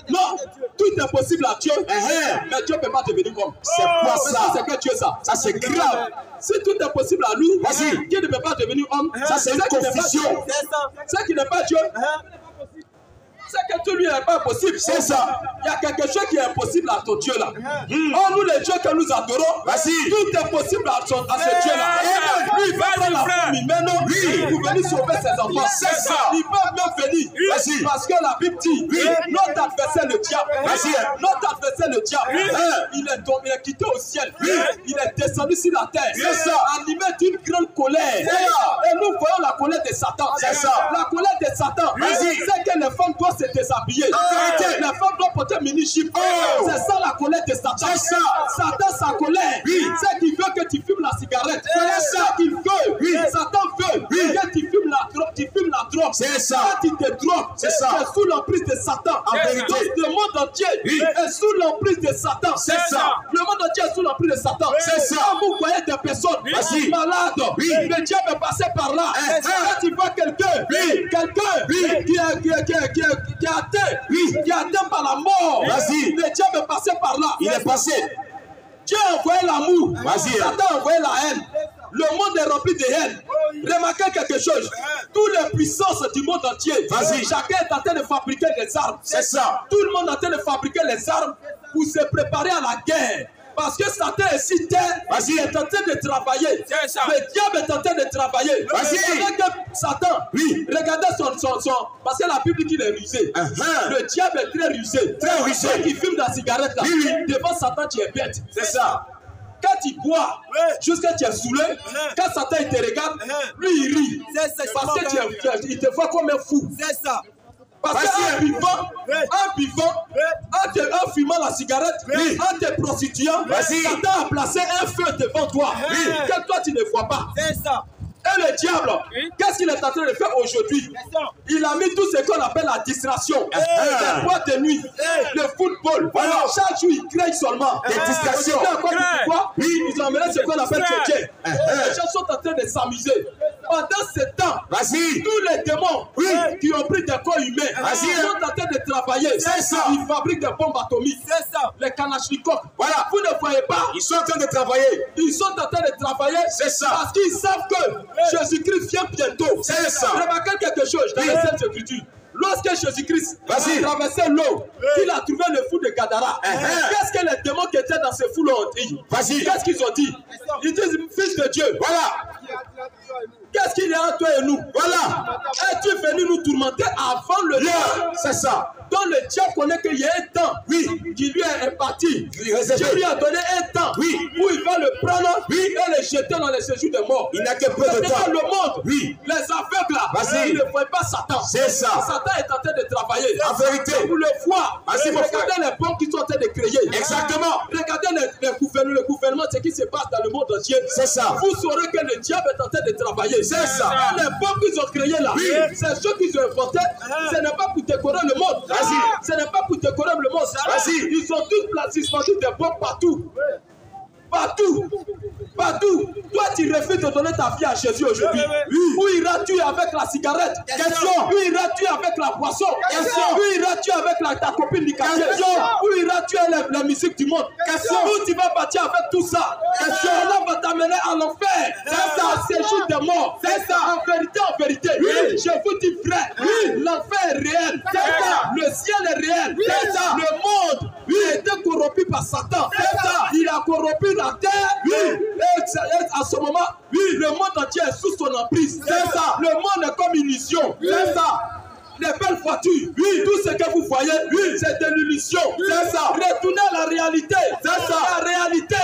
Non, tout est possible à Dieu, mais Dieu ne peut pas devenir homme. C'est quoi ça? C'est que Dieu ça. Ça c'est grave. Si tout est possible à lui, qui ne peut pas devenir homme, ça c'est une confusion. C'est qui n'est pas Dieu. C'est que tout lui n'est pas possible. C'est ça. Il y a quelque chose qui est impossible à ton Dieu là. Oh, nous les dieux que nous adorons, tout est possible à ce Dieu là. Lui, il va prendre la forme humaine pour venir sauver ses enfants. C'est ça. Il peut même venir. Parce que la Bible dit, notre adversaire le diable. Notre adversaire le diable. Il est quitté au ciel. Il est descendu sur la terre. C'est ça. Animé d'une grande colère. Et nous voyons la colère de Satan. C'est ça. La colère de Satan, c'est que les femmes doivent se déshabiller. Les femmes doivent porter mini-jupe. C'est ça la colère de Satan. Satan, sa colère, c'est qu'il veut que tu fumes la cigarette. C'est ça qu'il veut. Satan veut que tu fumes la drogue. C'est ça. Quand tu te drogues, c'est sous l'emprise de Satan. En vérité, le monde entier est sous l'emprise de Satan. C'est ça. Le monde entier est sous l'emprise de Satan. C'est ça. Quand vous voyez des personnes malades, le diable est passé par là. Quand tu vois quelqu'un qui est atteint par la mort, le diable est passé par là. Il est passé. Dieu a envoyé l'amour. Satan a envoyé la haine. Le monde est rempli de haine. Remarquez quelque chose. Toutes les puissances du monde entier, chacun est en train de fabriquer des armes. C'est ça. Tout le monde est en train de fabriquer les armes pour se préparer à la guerre. Parce que Satan est si terre, il est en train de travailler. Le diable est en train de travailler. Regardez que Satan, regardez son. Parce que la Bible dit qu'il est rusé. Le diable est très rusé. Très rusé. Quand il fume la cigarette là, devant Satan, tu es bête. C'est ça. Quand tu bois, jusqu'à tu es saoulé, quand Satan il te regarde, lui il rit. Parce que il te voit comme un fou. C'est ça. Parce qu'en buvant, en fumant la cigarette, en te prostituant, Satan a placé un feu devant toi que toi tu ne vois pas. C'est ça. Et le diable, qu'est-ce qu'il est en train de faire aujourd'hui? Il a mis tout ce qu'on appelle la distraction. Les boîtes de nuit, le football. Chaque jour, il crée seulement des distractions. Ils ont amené ce qu'on appelle Tchétché. Les gens sont en train de s'amuser. Pendant ce temps, tous les démons qui ont pris des corps humains sont en train de travailler. Ils fabriquent des bombes atomiques. Les Kalachnikov. Voilà. Vous ne voyez pas. Ils sont en train de travailler. Ils sont en train de travailler. Parce qu'ils savent que Jésus-Christ vient bientôt. C'est ça. Remarquez quelque chose dans les Saintes Écritures. Lorsque Jésus-Christ a traversé l'eau, il a trouvé le fou de Gadara. Qu'est-ce que les démons qui étaient dans ce fou ont dit? Qu'est-ce qu'ils ont dit? Ils disent, fils de Dieu, voilà. Qu'est-ce qu'il y a entre toi et nous? Voilà. Es-tu venu nous tourmenter avant le temps? C'est ça. Donc le diable connaît qu'il y a un temps qui lui est imparti. Dieu lui a donné un temps où il va le prendre et le jeter dans les séjours des morts. Il n'a que peu de temps. Dans le monde, les aveugles là, ils ne voient pas Satan. C'est ça. Satan est en train de travailler. En vérité. Vous le voyez. Regardez les bombes qui sont en train de créer. Exactement. Regardez le gouvernement, ce qui se passe dans le monde entier. C'est ça. Vous saurez que le diable est en train de travailler. C'est ça. Les bombes qu'ils ont créées là, c'est ceux qu'ils ont inventés. Ce n'est pas pour décorer le monde. Ce n'est pas pour décorer le monde. Ils sont tous placés des bombes partout. Partout. Partout. Toi, tu refuses de donner ta vie à Jésus aujourd'hui. Où iras-tu avec la cigarette? Question. Où iras-tu avec la boisson? Question. Où iras-tu avec ta copine du quartier? Où iras-tu avec la musique du monde? Question. Où tu vas partir avec tout ça? Question. On va t'amener à l'enfer. C'est ça. C'est juste des morts. C'est ça. En vérité. Je vous dis frère. L'enfer est réel. C'est ça. Le ciel est réel. C'est ça. Le monde a été corrompu par Satan. C'est ça. Il a corrompu la terre. Et à ce moment, le monde entier est sous son emprise. C'est ça. Le monde est comme une illusion. C'est ça. Les belles voitures, tout ce que vous voyez, c'est de l'illusion. C'est ça. Retournez à la réalité. C'est ça. La réalité,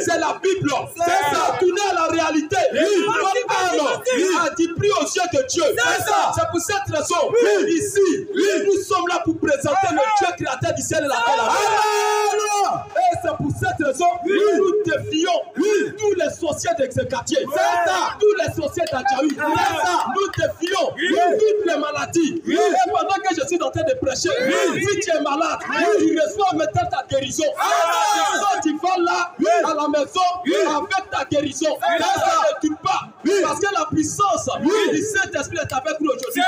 c'est la Bible. C'est ça. Retournez à la réalité. Notre âme a dit plus aux yeux de Dieu. C'est ça. C'est pour cette raison, ici, nous sommes là pour présenter le Dieu créateur du ciel et la terre. Et c'est pour cette raison, nous défions tous les sorciers de ce quartier. C'est ça. Tous les sorciers d'Adjaoui. C'est ça. Nous défions toutes les maladies. Et pendant que je suis en train de prêcher, si tu es malade, tu reçois maintenant ta guérison. Tu vas là, à la maison, avec ta guérison. Ça ne tue pas. Parce que la puissance du Saint-Esprit est avec nous aujourd'hui.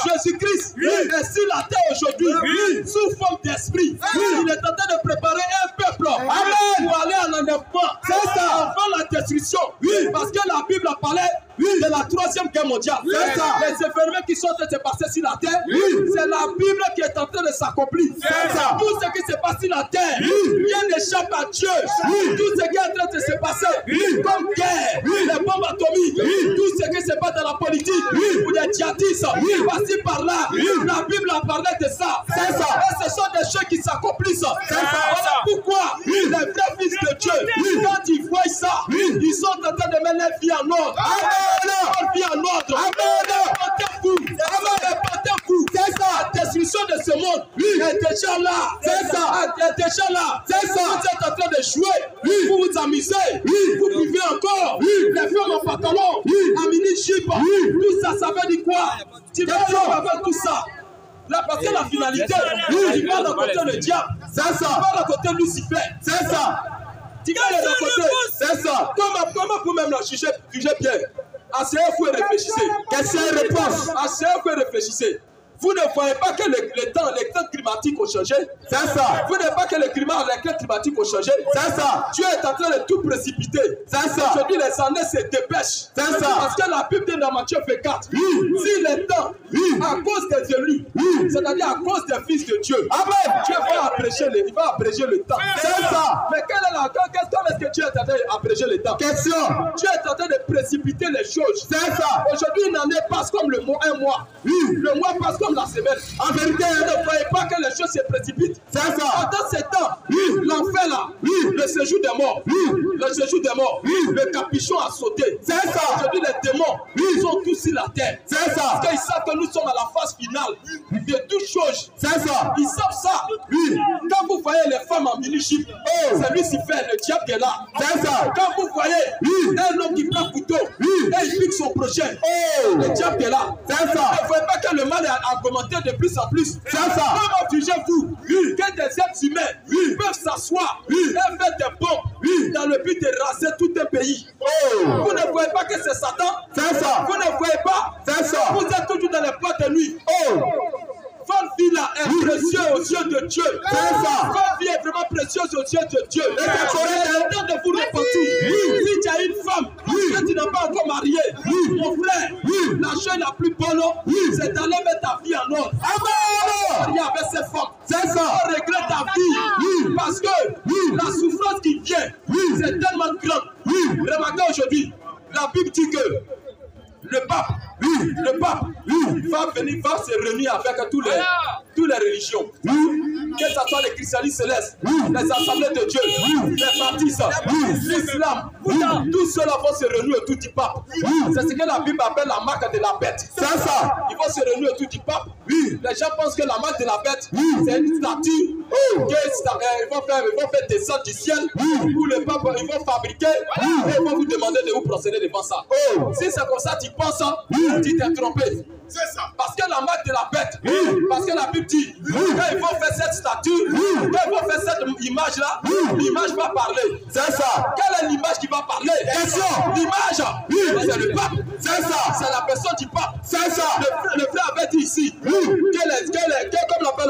Jésus-Christ est sur la terre aujourd'hui, sous forme d'esprit. Il est en train de préparer un peuple pour aller à l'enlèvement. C'est ça. Avant la destruction. Parce que la Bible a parlé de la 3e guerre mondiale. C'est ça. Les événements qui sont en train de se passer sur la terre, c'est la Bible qui est en train de s'accomplir. C'est ça. Tout ce qui se passe sur la terre, rien n'échappe à Dieu. Tout ce qui est en train de se passer, comme guerre, les bombes atomiques, tout ce qui se passe dans la politique, ou des djihadistes, par-ci par-là, la Bible a parlé de ça. C'est ça. Et ce sont des choses qui s'accomplissent. C'est ça. Voilà pourquoi les vrais fils de Dieu, quand ils voient ça, ils sont en train de mettre leur vie en ordre. Leur vie en ordre. Répétez-vous. C'est ça. La destruction de ce monde est déjà là. C'est ça. Elle est déjà là. C'est ça. Vous êtes en train de jouer. Vous vous amusez. Vous buvez encore. Les femmes en pantalon, en mini-jupe. Tout ça, ça veut dire quoi? Tu vas jouer avec tout ça. Là, parce que la finalité, tu vas d'un côté le diable. C'est ça. Tu vas d'un côté Lucifer. C'est ça. Tu vas d'un côté. C'est ça. Comment vous même la juger bien? Asseyez-vous et réfléchissez. Quelle est la réponse? Asseyez-vous et réfléchissez. Vous ne voyez pas que les temps climatiques ont changé? C'est ça. Vous ne voyez pas que les climats climatiques ont changé? C'est ça. Dieu est en train de tout précipiter. C'est ça. Aujourd'hui, les années se dépêchent. C'est ça. Parce que la Bible dans Matthieu fait 4. Si les temps, à cause des élus, c'est-à-dire à cause des fils de Dieu, Dieu va abréger le temps. C'est ça. Mais qu'est-ce que Dieu est en train d'abréger le temps? Question. Dieu est en train de précipiter les choses. C'est ça. Aujourd'hui, une année passe comme un mois. Le mois passe comme comme la semaine. En vérité, Vous ne voyez pas que les choses se précipitent. c'est ça. Pendant ces temps, l'enfer là, le séjour des morts, le séjour des morts, le capuchon a sauté. C'est ça. Aujourd'hui, les démons sont tous sur la terre. C'est ça. Parce qu'ils savent que nous sommes à la phase finale de toutes choses. C'est ça. Ils savent ça. Quand vous voyez les femmes en mini-chip, c'est Lucifer, le diable qui est là. C'est ça. Quand vous voyez un homme qui prend couteau et il pique son prochain, le diable qui est là. C'est ça. Ne voyez pas que le mal a augmenté de plus en plus. C'est ça. Comment jugez-vous que des êtres humains peuvent s'asseoir et faire des bombes dans le but de raser tout un pays? Vous ne voyez pas que c'est Satan? C'est ça. Vous ne voyez pas? C'est ça. Vous êtes toujours dans les boîtes de nuit. Votre vie là est précieuse aux yeux de Dieu. C'est ça. Votre vie est vraiment précieuse aux yeux de Dieu. C'est le temps de vous repentir. Si tu as une femme que tu n'as pas encore mariée, mon frère, la chose la plus bonne, c'est d'aller mettre ta vie en ordre. Marier avec ces femmes. C'est ça. On regrette ta vie. Parce que la souffrance qui vient, c'est tellement grande. Remarquez aujourd'hui, la Bible dit que le pape va venir, va se réunir avec toutes les religions. Que ce soit les christianistes célestes, les assemblées de Dieu, les baptistes, l'islam, tous ceux-là vont se réunir autour du pape. C'est ce que la Bible appelle la marque de la bête. C'est ça. Ils vont se réunir autour du pape. Les gens pensent que la marque de la bête, c'est une statue. Ils vont faire descendre du ciel où le pape, ils vont fabriquer et ils vont vous demander de vous procéder devant ça. Si c'est comme ça, tu penses, tu t'es trompé. C'est ça. Parce que la marque de la bête, parce que la Bible dit, quand ils vont faire cette statue, quand ils vont faire cette image-là, l'image va parler. C'est ça. Quelle est l'image qui va parler? Question. L'image, c'est le pape. C'est ça. C'est la personne du pape. C'est ça. Le frère avait dit ici, comme on l'appelle,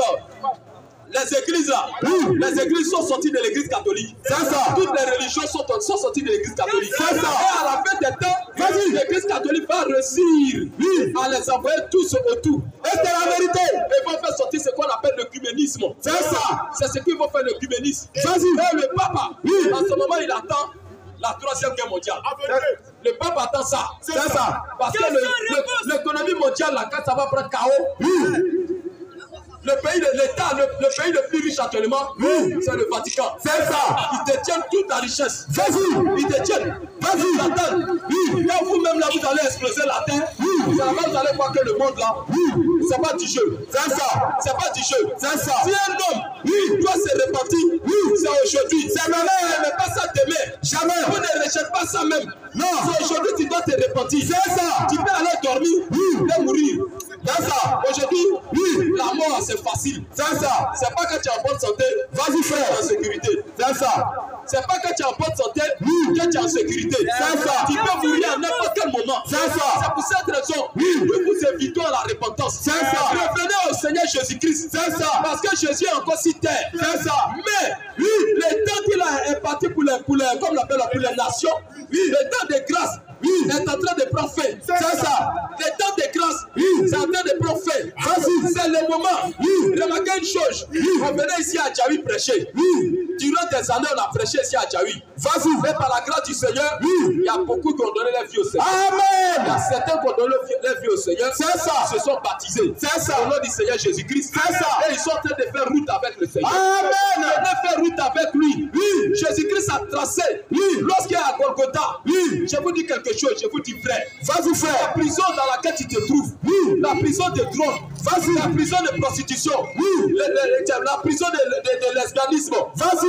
les églises là, les églises sont sorties de l'église catholique. C'est ça. Toutes les religions sont sorties de l'église catholique. C'est ça. Et à la fin des temps, l'église catholique va réussir à les envoyer tous autour. Et c'est la vérité. Ils vont faire sortir ce qu'on appelle l'œcuménisme. C'est ça. C'est ce qu'ils vont faire l'œcuménisme. Vas-y. Et le papa, en ce moment, il attend la troisième guerre mondiale. Le pape attend ça. C'est ça. Parce que l'économie mondiale, là, quand ça va prendre chaos, le pays de l'État, le pays le plus riche actuellement, c'est le Vatican. C'est ça. Ils détiennent toute la richesse. Vas-y. Ils détiennent. Vas-y. Ils attendent. Quand vous-même là, vous allez exploser la terre, vous allez voir que le monde là, c'est pas du jeu. C'est ça. C'est pas du jeu. C'est ça. Si un homme doit se repentir, c'est aujourd'hui. C'est maintenant. Mais pas ça demain. Jamais. Vous ne recherchez pas ça même. Non. C'est aujourd'hui que tu dois te repentir. C'est ça. Tu peux aller dormir et mourir. C'est ça. Aujourd'hui, la mort c'est facile. C'est ça. C'est pas quand tu es en bonne santé, Vas-y, frère. tu es en sécurité. C'est ça. C'est pas quand tu es en bonne santé que tu es en sécurité. C'est ça. Tu peux mourir à n'importe quel moment. C'est ça. C'est pour cette raison que nous invitons à la repentance. C'est ça. Revenez au Seigneur Jésus-Christ. C'est ça. Parce que Jésus est encore si terre. C'est ça. Mais le temps qu'il a imparti pour les nations, le temps de grâce est en train de prendre fin. C'est ça. Le temps de grâce c'est en train de prendre fin. C'est le moment. Remarquez une chose. On venait ici à Djaoui prêcher. Durant des années, on a prêché ici à Djaoui. Vas-y. Mais par la grâce du Seigneur, il y a beaucoup qui ont donné leur vie au Seigneur. Il y a Amen. certains qui ont donné leur vie au Seigneur. C'est ça. Ils se sont baptisés. C'est ça. Au nom du Seigneur Jésus-Christ. C'est ça. Et ils sont en train de faire route avec le Seigneur. Amen. Venez faire route avec lui. Jésus-Christ a tracé. Lorsqu'il est à Golgotha, je vous dis quelque chose, je vous dis frère. Vas-y, frère. La prison dans laquelle tu te trouves, la prison de drogue, la prison de prostitution, la prison de lesbianisme,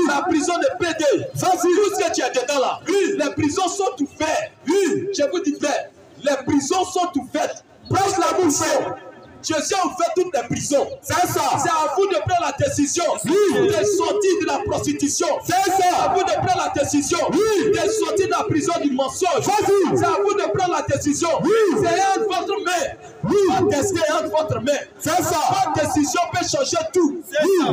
la prison de PD, tout ce que tu as dedans là, les prisons sont ouvertes. Je vous dis frère, les prisons sont ouvertes. Prêche la bouche, frère. Jésus a ouvert toutes les prisons. C'est ça. C'est à vous de prendre la décision de sortir de la prostitution. C'est C'est à ça. vous de prendre la décision de sortir de la prison du mensonge. Vas-y. C'est à vous de prendre la décision. C'est entre votre main. Votre destin est entre votre main. C'est ça. Votre décision peut changer tout.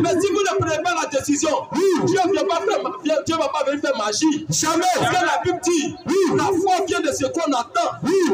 Mais si vous ne prenez pas la décision, Dieu ne va pas venir faire magie. Jamais. Parce que la Bible dit, la foi vient de ce qu'on attend.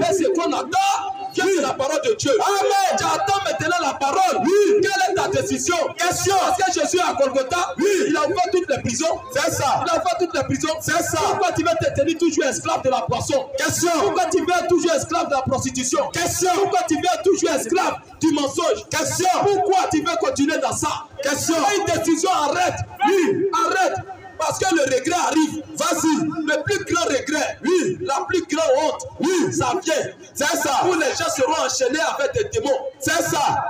Et ce qu'on attend Dieu, c'est la parole de Dieu. Amen. Tu attends maintenant la parole. Oui. Quelle est ta décision? Question. Parce que Jésus à Golgotha, il a ouvert toutes les prisons. C'est ça. Il a ouvert toutes les prisons. C'est ça. Pourquoi tu veux te tenir toujours esclave de la poisson? Question. Pourquoi tu veux toujours esclave de la prostitution? Question. Pourquoi tu veux toujours esclave du mensonge? Question. Pourquoi tu veux continuer dans ça? Question. Une décision, arrête. Oui. Arrête. Parce que le regret arrive. Vas-y. Le plus grand regret, oui, la plus grande honte, oui, ça vient. C'est ça. Où les gens seront enchaînés avec des démons. C'est ça.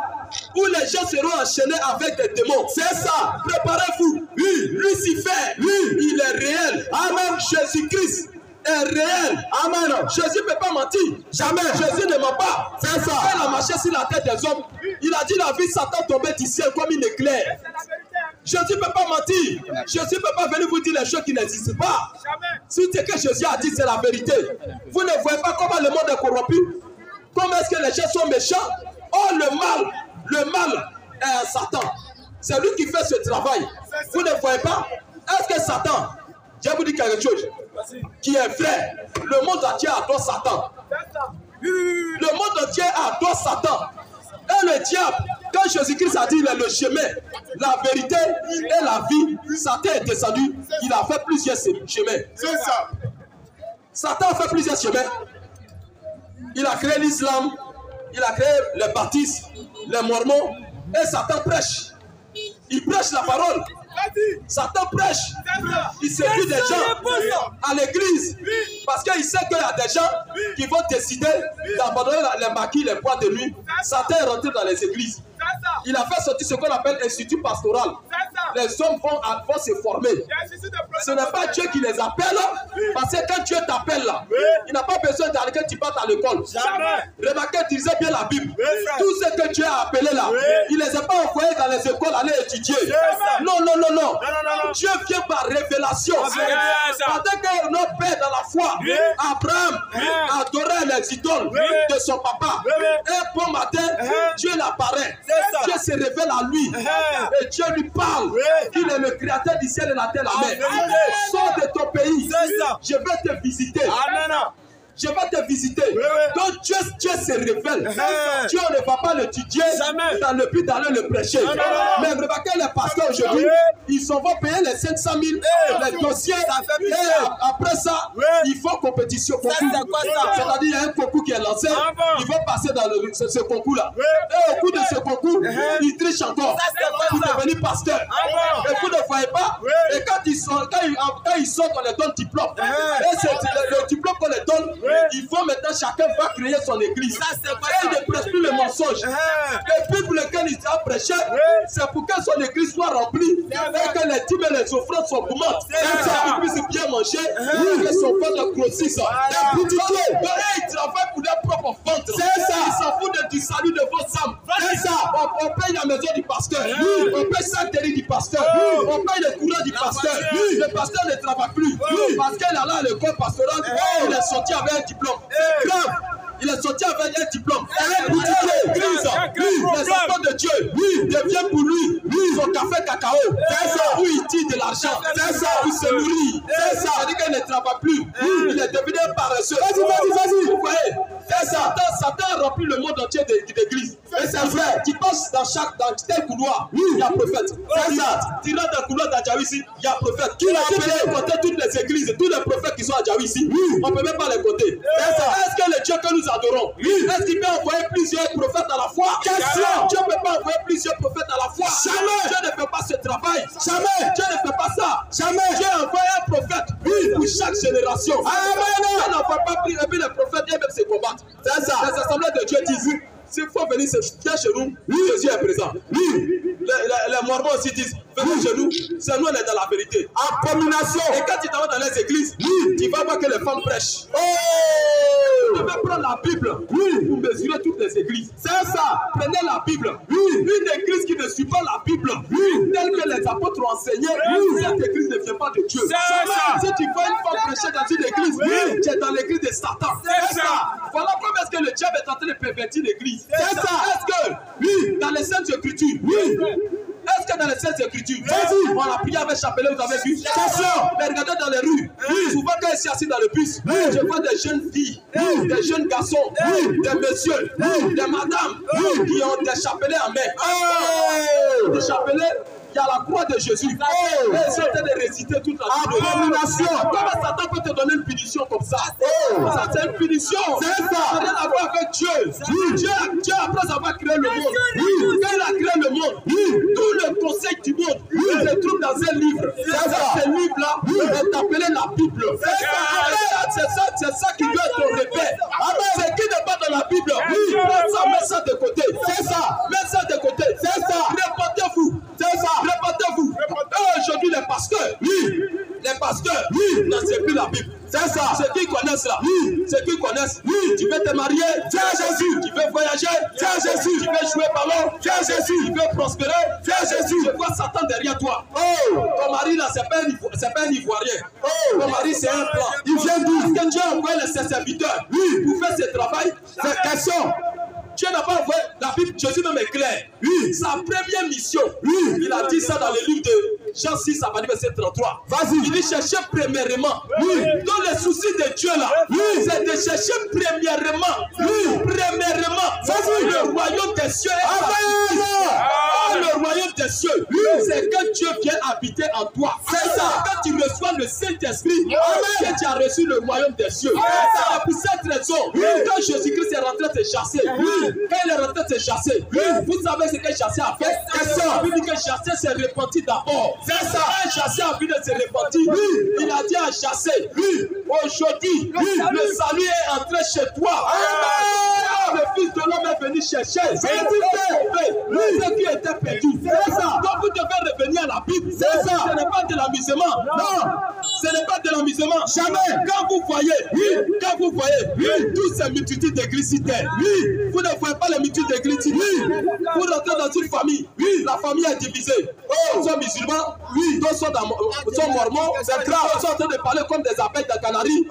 Où les gens seront enchaînés avec des démons. C'est ça. Préparez-vous. Oui. Lucifer, oui, il est réel. Amen. Jésus-Christ est réel. Amen. Jésus ne peut pas mentir. Jamais. Jésus ne ment pas. C'est ça. Quand il a marché sur la tête des hommes, il a dit la vie Satan tombait du ciel comme une éclair. Jésus ne peut pas mentir. Jésus ne peut pas venir vous dire les choses qui n'existent pas. Si ce que Jésus a dit, c'est la vérité. Vous ne voyez pas comment le monde est corrompu? Comment est-ce que les gens sont méchants? Oh, le mal est Satan. C'est lui qui fait ce travail. Vous ne voyez pas? Est-ce que Satan, je vais vous dire quelque chose, qui est vrai, le monde entier adore Satan. Le monde entier adore Satan. Et le diable, quand Jésus-Christ a dit il est le chemin, la vérité et la vie, Satan est descendu. Il a fait plusieurs chemins. C'est ça. Satan a fait plusieurs chemins. Il a créé l'islam, il a créé les baptistes, les mormons, et Satan prêche. Il prêche la parole. Satan prêche. Il séduit des gens à l'église. Parce qu'il sait qu'il y a des gens qui vont décider d'abandonner les maquis, les boîtes de nuit. Satan est rentré dans les églises. Il a fait sortir ce qu'on appelle institut pastoral. Les hommes vont se former. Ce n'est pas Dieu qui les appelle. Parce que quand Dieu t'appelle là, il n'a pas besoin d'aller que tu partes à l'école. Remarquez, utilisez bien la Bible. Tout ce que Dieu a appelé là, il ne les a pas envoyés dans les écoles aller étudier. Non. Dieu vient par révélation. Pendant que notre père dans la foi, Abraham adorait les idoles de son papa. Un bon matin, Dieu l'apparaît. Dieu se révèle à lui. Et Dieu lui parle qu'il est le créateur du ciel et la terre, la mer. Sors de ton pays. Je vais te visiter. Je vais te visiter. Donc Dieu se révèle. Dieu ne va pas l'étudier dans le but d'aller le prêcher. Mais remarquez les pasteurs aujourd'hui, ils vont payer les 500 000, les dossiers. Et après ça, il faut compétition. C'est-à-dire il y a un concours qui est lancé. Ils vont passer dans ce concours-là. Et au cours de ce concours, ils trichent encore pour devenir pasteur. Et vous ne voyez pas. Et quand ils sortent, on les donne diplôme. Et c'est le diplôme qu'on les donne. Il faut maintenant, chacun va créer son église. Et il ne prêche plus le mensonge. Et puis pour lequel il a prêché, c'est pour que son église soit remplie. Et que les dîmes et les offrandes augmentent. Et qu'il puisse bien manger. Et que son ventre grossisse. Et pour Dieu, ils travaillent pour leur propre ventre. C'est ça. Ils s'en foutent du salut de vos âmes. C'est ça. On paye la maison du pasteur. On paye Saint-Thierry du pasteur. On paye le courant du pasteur. Le pasteur ne travaille plus. Parce qu'il est là à l'école pastorale. Il est sorti avec un diplôme. C'est grave. Il est sorti avec un diplôme. Les enfants de Dieu deviennent pour lui son café cacao. C'est ça. Où il tire de l'argent. C'est ça. Où il se nourrit. C'est ça. C'est-à-dire qu'il ne travaille plus. Il est devenu un paresseux. Vas-y. Vous voyez? C'est ça. Satan remplit le monde entier d'églises. Et c'est vrai. Tu passes dans tel couloir, il y a prophète. C'est ça. Tu rentres dans le couloir d'Adjaouissi, il y a prophète. Qui a appelé compter toutes les églises, tous les prophètes qui sont à Adjaouissi? On ne peut même pas les compter. Est-ce que le Dieu que nous adorons, est-ce qu'il peut envoyer plusieurs prophètes à la fois? Question. Dieu ne peut pas envoyer plusieurs prophètes à la fois. Jamais. Dieu ne fait pas ce travail. Jamais. Dieu ne fait pas ça. Jamais. Dieu envoie un prophète pour chaque génération. Dieu n'envoie pas plus. Et puis les prophètes viennent même se combattre. C'est ça. Les assemblées de Dieu disent, s'il faut venir se fier chez nous, Jésus est présent. Les Mormons aussi disent, venez chez nous, c'est nous, on est dans la vérité. Abomination. Et quand tu t'en vas dans les églises, tu vas voir que les femmes prêchent. Tu devez prendre la Bible pour mesurer toutes les églises. C'est ça. Prenez la Bible. Une église qui ne suit pas la Bible, telle que les apôtres ont enseigné, cette église ne vient pas de Dieu. Si tu vois une femme prêcher dans une église, tu es dans l'église de Satan. C'est ça. Voilà comment est-ce que le diable est en train de pervertir l'église. C'est ça. Est-ce que, dans les Saintes Écritures, est-ce que dans les Saintes Écritures. On a prié avec chapelet, vous avez vu. Mais regardez dans les rues. Souvent quand je suis assis dans le bus, je vois des jeunes filles, des jeunes garçons, des messieurs, des madames qui ont des chapelets en main. Des chapelets. Il y a la croix de Jésus. Et ils sont en train de réciter toute la abomination. Comment Satan peut te donner une punition comme ça? Ça, c'est une punition. Ça n'a rien à voir avec Dieu. Dieu, après avoir créé le monde, quand il a créé le monde, tout le conseil du monde se trouve dans un livre. Ce livre-là est appelé la Bible. C'est ça qui doit être ton repère. Ce qui n'est pas dans la Bible, mets ça de côté. C'est ça. Mets ça de côté. C'est ça. Répondez-vous. C'est ça. Répondez-vous. Aujourd'hui, les pasteurs, n'enseignent plus la Bible. C'est ça. Ceux qui connaissent là, ceux qui connaissent, tu veux te marier, tiens Jésus. Tu veux voyager, tiens Jésus. Tu veux jouer ballon, tiens Jésus. Tu veux prospérer, tiens Jésus. Je vois Satan derrière toi. Ton mari là, c'est pas un Ivoirien. Ton mari, c'est un blanc. Il vient d'où? Quand Dieu a envoyé ses serviteurs pour faire ce travail, c'est question. Dieu n'a pas envoyé la Bible, Jésus même est clair. Sa première mission, il a dit ça dans le livre de Jean 6, à verset 33. Vas-y. Il dit chercher premièrement. Dans les soucis de Dieu là, c'est de chercher premièrement. Le royaume des cieux. Le royaume des cieux, c'est quand Dieu vient habiter en toi. C'est ça. Quand tu reçois le Saint-Esprit, que tu as reçu le royaume des cieux. C'est pour cette raison, quand Jésus-Christ est rentré te chasser, quand il est rentré te chasser, vous savez ce que chasser a fait? Ça veut dire que chasser s'est repenti d'abord. C'est ça. Quand chasser a vu de se repentir, il a dit à chasser, aujourd'hui, le salut est entré chez toi. Le Fils de l'homme est venu chercher. Ce qui était perdu. C'est ça. Donc vous devez revenir à la Bible. C'est ça. Ce n'est pas de l'amusement. Non. Ce n'est pas de l'amusement. Jamais. Quand vous voyez toutes ces multitudes d'églises ici, vous ne voyez pas les multitudes d'églises ici. Vous rentrez dans une famille. La famille est divisée. Ils sont musulmans. D'autres sont mormons. C'est grave. Ils sont en train de parler comme des abeilles de Canaries.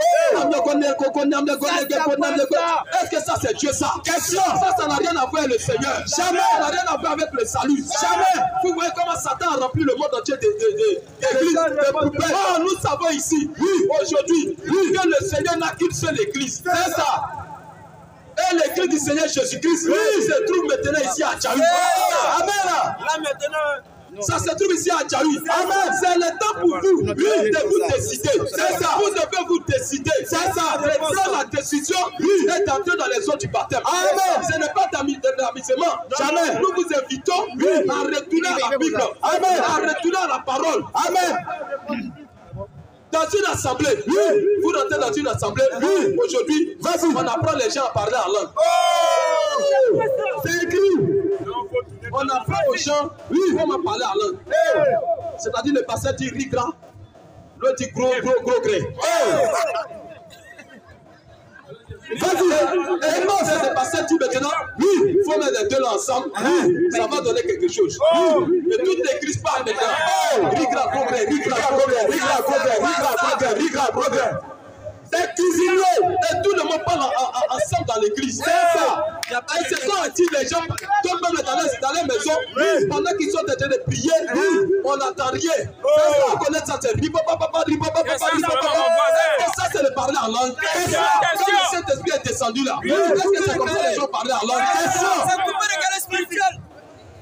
Est-ce que ça c'est Dieu ça? Question. Ça n'a rien à voir avec le Seigneur. Jamais. Ça n'a rien à voir avec le salut. Jamais. Vous voyez comment Satan a rempli le monde entier d'églises, de poubelles. Oh, nous savons ici, aujourd'hui, que le Seigneur n'a qu'une seule église. C'est ça. Et l'église du Seigneur Jésus-Christ se trouve maintenant ici à Tchaoui. Amen. Là maintenant. Ça se trouve ici à Tchaoui. Amen. C'est le temps pour vous de vous décider. C'est ça. Vous devez vous décider. C'est ça. La décision est entrée dans les eaux du baptême. Amen. Ce n'est pas d'amusement. Jamais. Nous vous invitons à retourner à la Bible. Amen. À retourner à la parole. Amen. Dans une assemblée, vous rentrez dans une assemblée, aujourd'hui, on apprend les gens à parler en langue. C'est écrit. On apprend aux gens comment parler en langue. C'est-à-dire le pasteur dit rigra, l'autre dit gros gré. Vas-y. Et non, c'est le pasteur dit maintenant, il faut mettre les deux là ensemble, ça va donner quelque chose. Et toute l'église parle maintenant. Rigra, gros gré, rigra, gros gré. C'est cuisiné. Et tout le monde parle ensemble dans l'église. C'est ça. Et c'est quand les gens, tout le monde est dans les maisons, pendant qu'ils sont en train de prier, on n'entend rien. On connaît ça, c'est ça, c'est le parler en langue. Quand le Saint-Esprit est descendu là, est-ce que c'est comme ça que les gens parlaient en langue? C'est pour regarder spirituel.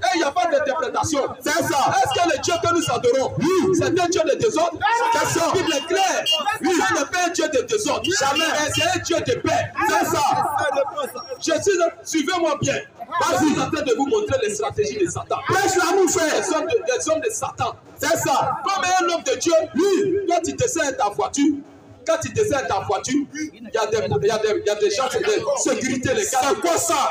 Et il n'y a pas d'interprétation. C'est ça. Est-ce que le Dieu que nous adorons, c'est un Dieu de désordre? C'est ça. La Bible est claire. Ce n'est pas un Dieu de désordre. Jamais. C'est un Dieu de paix. C'est ça. Jésus, suivez-moi bien. Parce que je suis en train de vous montrer les stratégies de Satan. Prêche l'amour, frère. Les hommes de Satan. C'est ça. Comme un homme de Dieu, quand tu descends ta voiture, il y a des gens de sécurité légale. C'est quoi ça?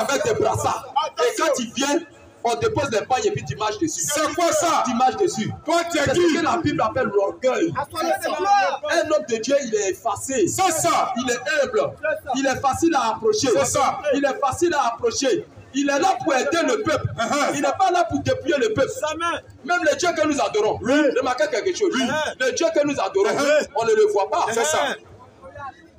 Avec des brassards. Et quand tu viens, on dépose les pailles et puis tu marches dessus. C'est quoi ça? Tu marches dessus. C'est ce que la Bible appelle l'orgueil. Un homme de Dieu, il est effacé. C'est ça. Il est humble. Il est facile à approcher. C'est ça. Il est facile à approcher. Il est là pour aider le peuple. Il n'est pas là pour dépouiller le peuple. Même le Dieu que nous adorons. Remarquez quelque chose. Le Dieu que nous adorons, on ne le voit pas. C'est ça.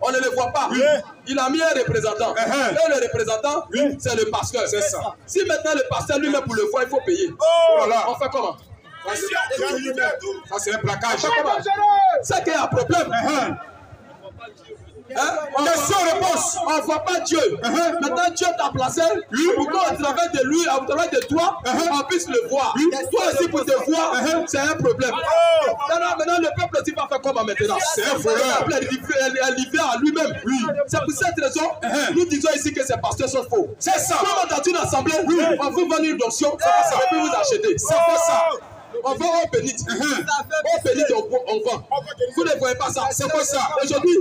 On ne le voit pas. Oui. Il a mis un représentant. Et le représentant, Oui. c'est le pasteur. C'est ça. Si maintenant le pasteur lui-même pour le voir, il faut payer. Oh là là. On fait comment? Ça, c'est un plaquage. C'est qu'il y a un problème. Question-réponse. On ne voit pas Dieu. Maintenant, Dieu t'a placé pour qu'au travers de lui, au travers de toi, on puisse le voir. Toi aussi, pour te voir, c'est un problème. Maintenant, le peuple aussi va faire comment maintenant? C'est un Le voleur. peuple est livré à lui-même. C'est pour cette raison, nous disons ici que ces pasteurs sont faux. C'est ça. Comme dans une assemblée, on vous vend une donction, et puis vous achetez. C'est pas ça. On vend au bénite. Au bénite, on vend. Vous ne voyez pas ça. C'est quoi ça? Aujourd'hui,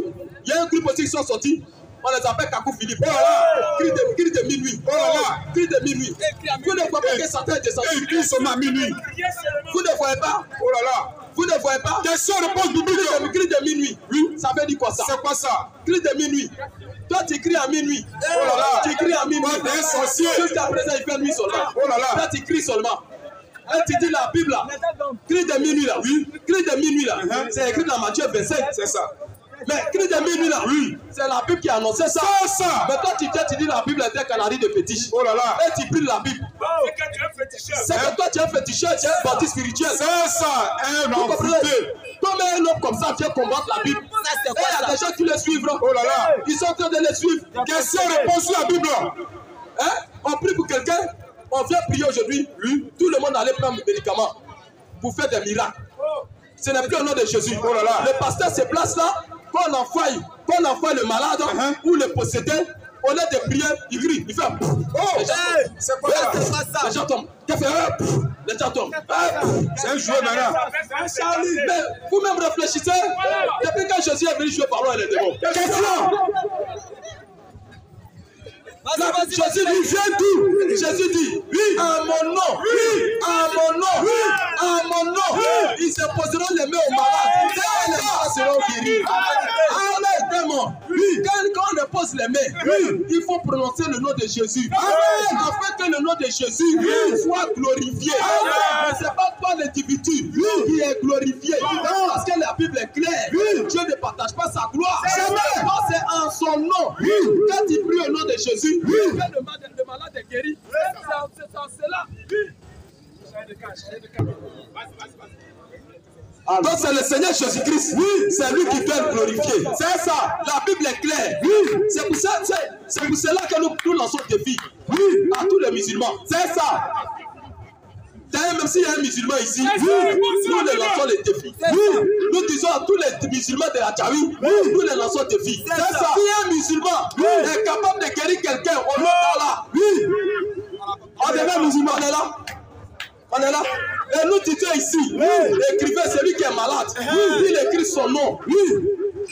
il y a un groupe aussi qui sont sortis. On les appelle Kakou Philippe. Oh là là. Cri de minuit. Oh là là. Cri de minuit. Vous ne voyez pas que Satan est descendu. Et ils sont à minuit. Vous ne voyez pas. Oh là là. Vous ne voyez pas. Question-réponse biblique. Cri de minuit. Oui. Ça veut dire quoi ça? C'est quoi ça? Cri de minuit. Toi, tu cries à minuit. Oh là là. Tu cries à minuit. Toi, t'es un sorcier. Jusqu'à présent, il fait nuit seulement. Oh là là. Toi, tu cries seulement. Et tu dis la Bible là. Cri de minuit là. Oui. Cri de minuit là. C'est écrit dans Matthieu 25. C'est ça. Mais cri de minuit là. Oui. C'est la Bible qui a annoncé ça. C'est ça. Mais toi, tu dis la Bible était canari de fétiche. Oh là là. Et tu pries la Bible. C'est que toi, tu es un féticheur, tu es un baptiste spirituel. C'est ça. Un Vous comprenez? envoûté. Comme un homme comme ça vient combattre la Bible. Et il y a des gens qui le suivront. Oh là là. Ils sont en train de le suivre. Question-réponse sur la Bible. Hein? On prie pour quelqu'un. On vient prier aujourd'hui. Tout le monde allait prendre des médicaments pour faire des miracles. Ce n'est plus au nom de Jésus. Oh là là. Le pasteur se place là. Qu'on envoie le malade ou le possédé. Au lieu de prier, il crie. Il fait. Oh. C'est quoi ça? Les gens tombent. Les gens tombent. C'est un joueur maintenant. Mais vous-même réfléchissez. Depuis quand Jésus est venu jouer par là et les démons. Question. Jésus dit, viens d'où? Jésus dit, oui, à mon nom, oui, à mon nom, oui, à mon nom, ils se poseront les mains aux malades, et les malades seront guéris. Amen, démon. Oui, quand on leur pose les mains, il faut prononcer le nom de Jésus. Amen. Afin que le nom de Jésus soit glorifié. Mais ce n'est pas toi l'individu qui est glorifié. Parce que la Bible est claire. Dieu ne partage pas sa gloire. C'est en son nom. Quand il prie au nom de Jésus, le malade est guéri. C'est en cela. Donc c'est le Seigneur Jésus-Christ. C'est lui qui doit être glorifié. C'est ça. La Bible est claire. C'est pour cela que nous lançons des défis à tous les musulmans. C'est ça. D'ailleurs, même s'il y a un musulman ici, nous les lançons les défis. Nous disons à tous les musulmans de la Tchaoui, nous les lançons des défis. C'est ça. Si un musulman est capable de guérir quelqu'un, on est là. On est là, musulman, on est là. On est là. Et nous disons ici, écrivez celui qui est malade. Il écrit son nom.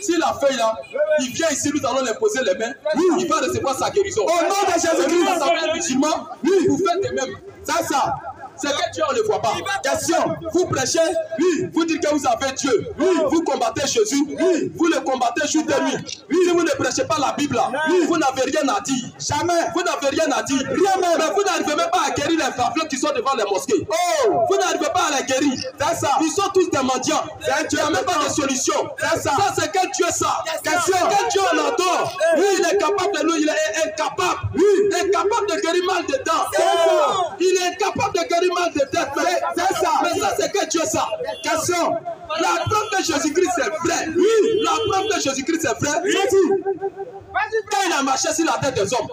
S'il a fait là, il vient ici, nous allons lui poser les mains. Il va recevoir sa guérison. Au nom de Jésus-Christ, un musulman, vous faites de même. C'est ça. C'est que Dieu, on ne le voit pas. Question, vous prêchez, vous dites que vous avez Dieu, vous combattez Jésus, vous le combattez jour et nuit. Si vous ne prêchez pas la Bible, vous n'avez rien à dire. Jamais. Vous n'avez rien à dire. Rien même. Mais vous n'arrivez même pas à guérir les pavillons qui sont devant les mosquées. Vous n'arrivez pas à les guérir. C'est ça. Ils sont tous des mendiants. Il n'y a même pas de solution. C'est ça. Ça, c'est quel Dieu ça? Question. Quel Dieu on adore? Il est capable de nous, il est incapable. Incapable de guérir mal de dents. Il est incapable de guérir mal de tête. C'est ça. Mais ça, c'est quel Dieu ça? Question. La preuve de Jésus-Christ, c'est vrai. La preuve de Jésus-Christ, c'est vrai. Quand il a marché sur la tête des hommes,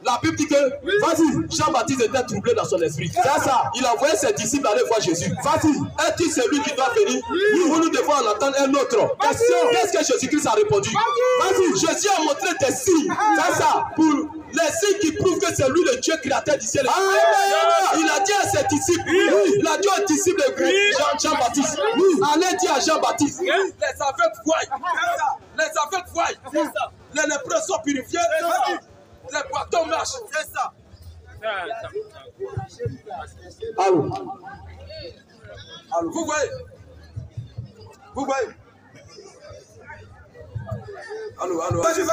la Bible dit que, vas-y, Jean-Baptiste était troublé dans son esprit. C'est ça. Il a envoyé ses disciples aller voir Jésus. Vas-y. Est-il celui qui doit venir? Nous devons en attendre un autre. Question. Qu'est-ce que Jésus-Christ a répondu? Vas-y. Jésus a montré des signes. C'est ça. Pour les signes qui prouvent que c'est lui le Dieu créateur du ciel. Il a dit à ses disciples, il a dit aux disciples de Jean-Baptiste, allez dire à Jean-Baptiste, les aveugles voient. Les aveugles voient. Les lépreux sont purifiés. Les boitons marchent. C'est ça. Allô. Vous voyez? Vous voyez? Allô. Vas-y.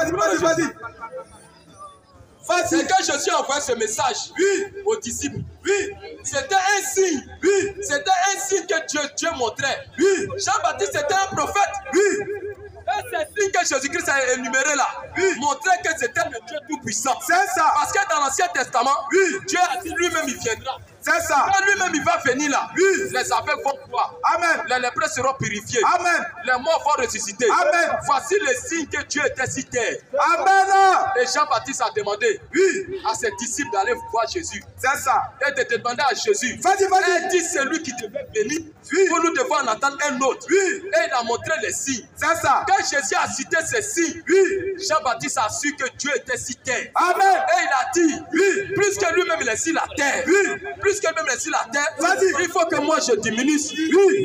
C'est quand Jésus a envoyé ce message aux disciples. C'était un signe. C'était un signe que Dieu montrait. Jean-Baptiste était un prophète. Ces signes que Jésus-Christ a énumérés là, montraient que c'était le Dieu tout-puissant. C'est ça. Parce que dans l'Ancien Testament, Dieu a dit lui-même il viendra. C'est ça. Quand lui-même il va venir là, les aveugles vont voir. Amen. Les lépreux seront purifiés. Amen. Les morts vont ressusciter. Amen. Voici les signes que Dieu était si terre. Amen. Et Jean-Baptiste a demandé à ses disciples d'aller voir Jésus. C'est ça. Et de demander à Jésus. Vas-y, vas-y. Et dit c'est lui qui devait venir. Pour nous devons en attendre un autre. Et il a montré les signes. C'est ça. Quand Jésus a cité ces signes, Jean-Baptiste a su que Dieu était si terre. Amen. Et il a dit, plus que lui-même il est sur la terre, plus que lui-même il est sur la terre, il faut que moi je diminue,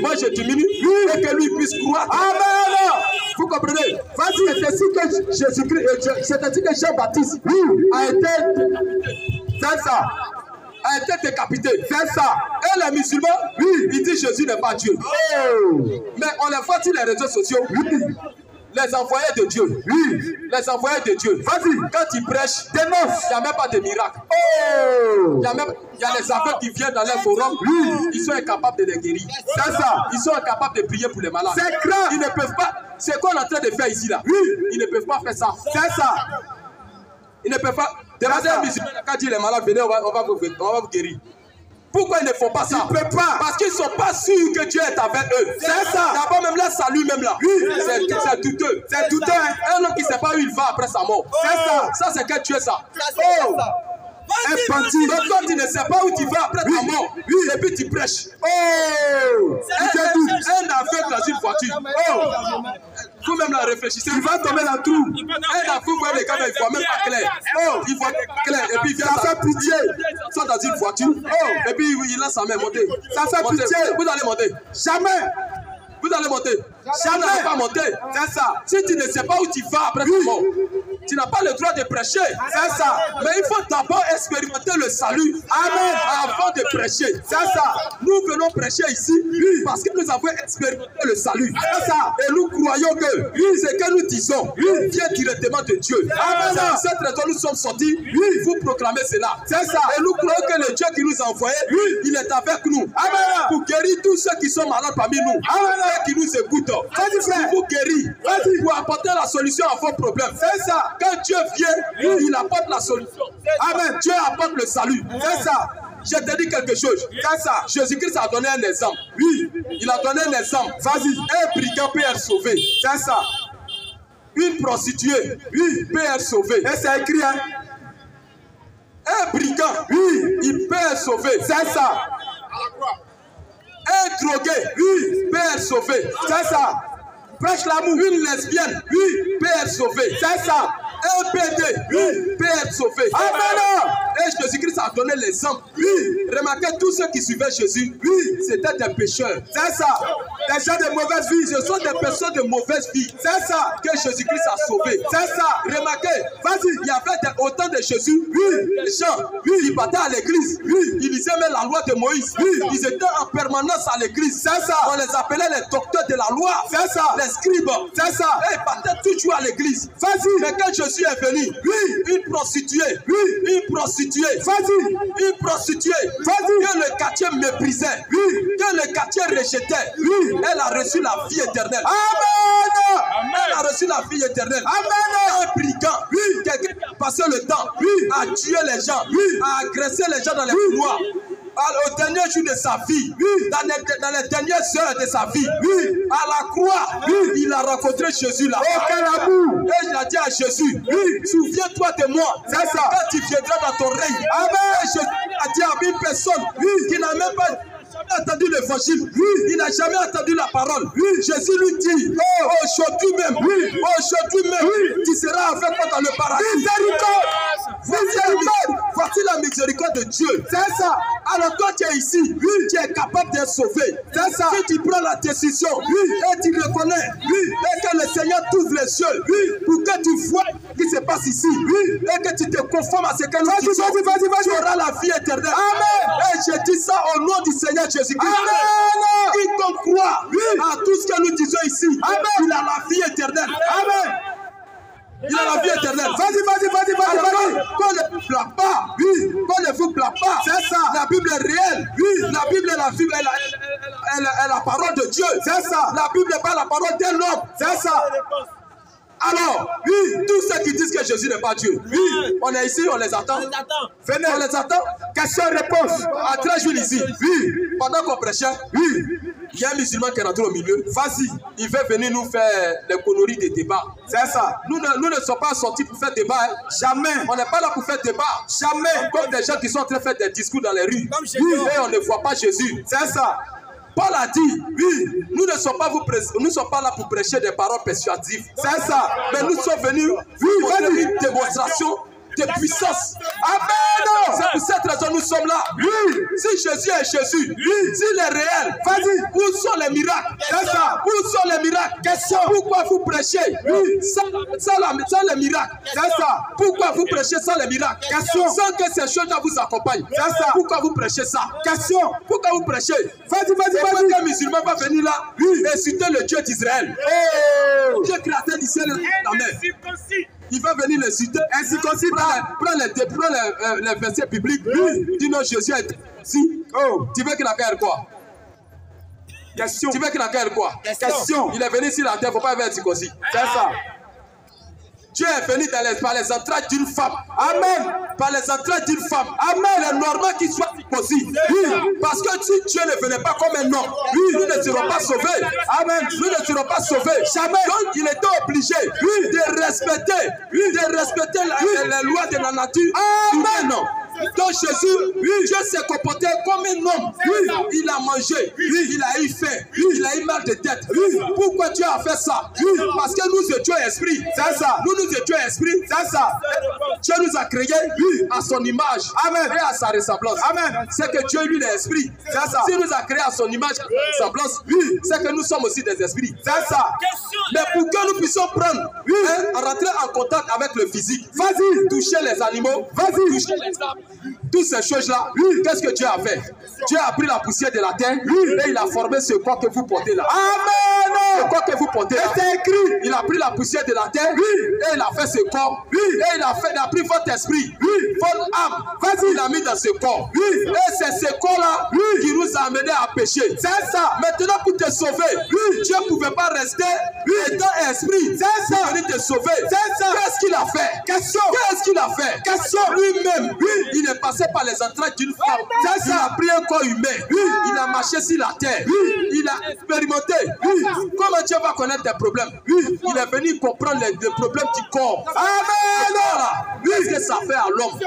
moi je diminue, et que lui puisse croire. Amen. Vous comprenez? Vas-y, c'est ainsi que Jésus-Christ, c'est ainsi que Jean-Baptiste a été décapité. C'est ça. Et les musulmans, ils disent Jésus n'est pas Dieu. Mais on les voit sur les réseaux sociaux. Les envoyés de Dieu. Les envoyés de Dieu. Vas-y. Quand ils prêchent, il n'y a même pas de miracle. Il y a les aveugles qui viennent dans les forums. Ils sont incapables de les guérir. C'est ça. Ils sont incapables de prier pour les malades. C'est grave. Ils ne peuvent pas. C'est quoi on est en train de faire ici là? Ils ne peuvent pas faire ça. C'est ça. Ils ne peuvent pas. Demandez à un musulman quand dit les malades, venez, on va vous guérir. Pourquoi ils ne font pas ça? Ils ne peuvent pas. Parce qu'ils ne sont pas sûrs que Dieu est avec eux. C'est ça. D'abord, même là, salut, même là. C'est douteux. C'est douteux. Un homme qui ne sait pas où il va après sa mort. C'est ça. Ça, c'est quel Dieu ça? Un bandit. Donc, quand tu ne sais pas où tu vas après ta mort, et puis tu prêches. Un aveugle dans une voiture. Vous-même là, réfléchissez. Il va tomber dans le trou. Un aveugle voit les gars, mais il ne voit même pas clair. Il voit clair. Et puis il vient. Ça fait pitié. Il soit dans une voiture. Et puis il lance sa main monter. Ça fait pitié. Vous allez monter. Jamais. Vous allez monter. Jamais. Vous n'allez pas monter. C'est ça. Si tu ne sais pas où tu vas après ta mort, tu n'as pas le droit de prêcher. C'est ça. Mais il faut d'abord expérimenter le salut. Amen. Avant de prêcher. C'est ça. Nous venons prêcher ici parce que nous avons expérimenté le salut. C'est ça. Et nous croyons que ce que nous disons vient directement de Dieu. Amen. C'est cette raison nous sommes sortis. Vous proclamez cela. C'est ça. Et nous croyons que le Dieu qui nous a envoyés, il est avec nous. Amen. Pour guérir tous ceux qui sont malades parmi nous. Amen. Et qui nous écoutent. Pour vous guérir. Pour apporter la solution à vos problèmes. C'est ça. Quand Dieu vient, il apporte la solution. Amen. Dieu apporte le salut. C'est ça. Je te dis quelque chose. C'est ça. Jésus-Christ a donné un exemple. Il a donné un exemple. Vas-y. Un brigand peut être sauvé. C'est ça. Une prostituée peut être sauvée. Et c'est écrit, hein? Un brigand, il peut être sauvé. C'est ça. Un drogué, peut être sauvé. C'est ça. Prêche l'amour. Une lesbienne, peut être sauvée. C'est ça. Un PD, peut être sauvé. Amen. Et Jésus-Christ a donné l'exemple. Remarquez, tous ceux qui suivaient Jésus, c'était des pécheurs. C'est ça. Des gens de mauvaise vie. Ce sont des personnes de mauvaise vie. C'est ça que Jésus-Christ a sauvé. C'est ça. Remarquez, vas-y, il y avait autant de Jésus. Les gens, ils battaient à l'église. Ils lisaient même la loi de Moïse. Ils étaient en permanence à l'église. C'est ça. On les appelait les docteurs de la loi. C'est ça. Les scribes. C'est ça. Et ils battaient toujours à l'église. Vas-y. Mais quand Jésus est venu, une prostituée, une prostituée, vas-y, une prostituée, vas-y, que le quartier méprisait, que le quartier rejetait, elle a reçu la vie éternelle. Amen. Elle a reçu la vie éternelle. Amen. Un brigand, quelqu'un qui a passé le temps à tuer les gens, à agresser les gens dans les couloirs. Au dernier jour de sa vie, dans les dernières heures de sa vie, à la croix, il a rencontré Jésus là. Et il a dit à Jésus, souviens-toi de moi. C'est ça. Quand tu viendras dans ton règne. Amen. Et Jésus a dit à une personne qui n'a même pas entendu l'évangile, il n'a jamais entendu la parole. Jésus lui dit, aujourd'hui même, tu seras avec moi dans le paradis. Miséricorde. Voici la miséricorde de Dieu. C'est ça. Alors toi tu es ici, tu es capable d'être sauvé. C'est ça. Si tu prends la décision et tu reconnais et que le Seigneur t'ouvre les yeux pour que tu vois ce qui se passe ici et que tu te conformes à ce que nous disons, tu auras la vie éternelle. Amen. Et je dis ça au nom du Seigneur Jésus-Christ. Amen. Quiconque croit à tout ce que nous disons ici, il a la vie éternelle. Amen. Il a la vie éternelle. Vas-y. Qu'on ne vous plaît pas. Qu'on ne vous plaît pas. C'est ça. La Bible est réelle. La Bible est la Bible. est la parole de Dieu. C'est ça. La Bible n'est pas la parole d'un homme. C'est ça. Alors, oui, tous ceux qui disent que Jésus n'est pas Dieu, oui, on est ici, on les attend. Venez, on les attend. Question-réponse. À 13 jours ici, oui, pendant qu'on prêchait, oui, il y a un musulman qui est rentré au milieu. Vas-y, il veut venir nous faire les conneries des débats. C'est ça. Nous ne sommes pas sortis pour faire débat. Hein. Jamais. On n'est pas là pour faire débat. Jamais. Comme des gens qui sont en train de faire des discours dans les rues. Oui. Et on ne voit pas Jésus. C'est ça. Paul a dit, oui, nous ne sommes pas, nous ne sommes pas là pour prêcher des paroles persuasives. C'est ça. Mais nous sommes venus pour faire une démonstration de puissance. Amen. C'est pour cette raison que nous sommes là. Oui. Si Jésus est Jésus, oui, s'il est réel, vas-y. Où sont les miracles? C'est ça. Où sont les miracles? Question. Pourquoi vous prêchez sans les miracles? C'est ça. Pourquoi vous prêchez sans les miracles? Question. Sans que ces choses-là vous accompagnent. C'est ça. Pourquoi vous prêchez ça? Question. Pourquoi vous prêchez? Vas-y. Un musulman va venir là et insulter le Dieu d'Israël. Oh. Dieu créateur d'Israël est la main. Il va venir le citer. Ainsi concis. Prends les versets bibliques. Oui. Dis non, Jésus est ici. Oh. Tu veux qu'il accueille quoi? Question. Tu veux qu'il accueille quoi? Question. Il est venu sur la terre, il ne faut pas être circoncis. C'est ça. Dieu est venu par les entrailles d'une femme. Amen. Par les entrailles d'une femme. Amen. Il est normal qu'il soit circoncis. Oui. Parce que si Dieu ne venait pas comme un homme, oui, nous ne serons pas sauvés. Amen. Nous ne serons pas sauvés. Jamais. Donc il était obligé, oui, de respecter, les lois de la nature. Amen. Donc Jésus, oui, Dieu s'est comporté comme un homme. Oui, il a mangé, oui, il a eu faim, oui, il a eu mal de tête. Oui. Pourquoi Dieu a fait ça? Oui. Parce que nous étions esprits. C'est ça. Nous étions esprits. C'est ça. Dieu nous a créés, oui, à son image. Amen. Et à sa ressemblance. Amen. C'est que Dieu, lui, est esprit. C'est ça. S'il nous a créés à son image, à sa ressemblance, oui, c'est que nous sommes aussi des esprits. C'est ça. Mais pour que nous puissions prendre, oui, rentrer en contact avec le physique, vas-y, toucher les animaux, vas-y, toucher les arbres. Toutes ces choses-là, oui, qu'est-ce que Dieu a fait? Dieu a pris la poussière de la terre, oui, et il a formé ce corps que vous portez là. Amen. Le corps que vous portez là. C'est écrit. Il a pris la poussière de la terre, oui, et il a fait ce corps, oui, et il a pris votre esprit, oui, votre âme, vas-y, il a mis dans ce corps, oui, et c'est ce corps-là, oui, qui nous a amenés à pécher. C'est ça. Maintenant, pour te sauver, oui, Dieu ne pouvait pas rester, oui, étant esprit. C'est ça. Il venir te sauver. C'est ça. Qu'est-ce qu'il a fait? Question. Qu'est-ce qu'il a fait? Question. Lui-même, oui, il est passé par les entrailles d'une femme. C'est ça. Il a pris un corps humain. Oui. Il a marché sur la terre. Oui. Il a expérimenté. Oui. Comment Dieu va connaître tes problèmes? Oui. Il est venu comprendre les problèmes du corps. Amen. Qu'est-ce que ça fait à l'homme?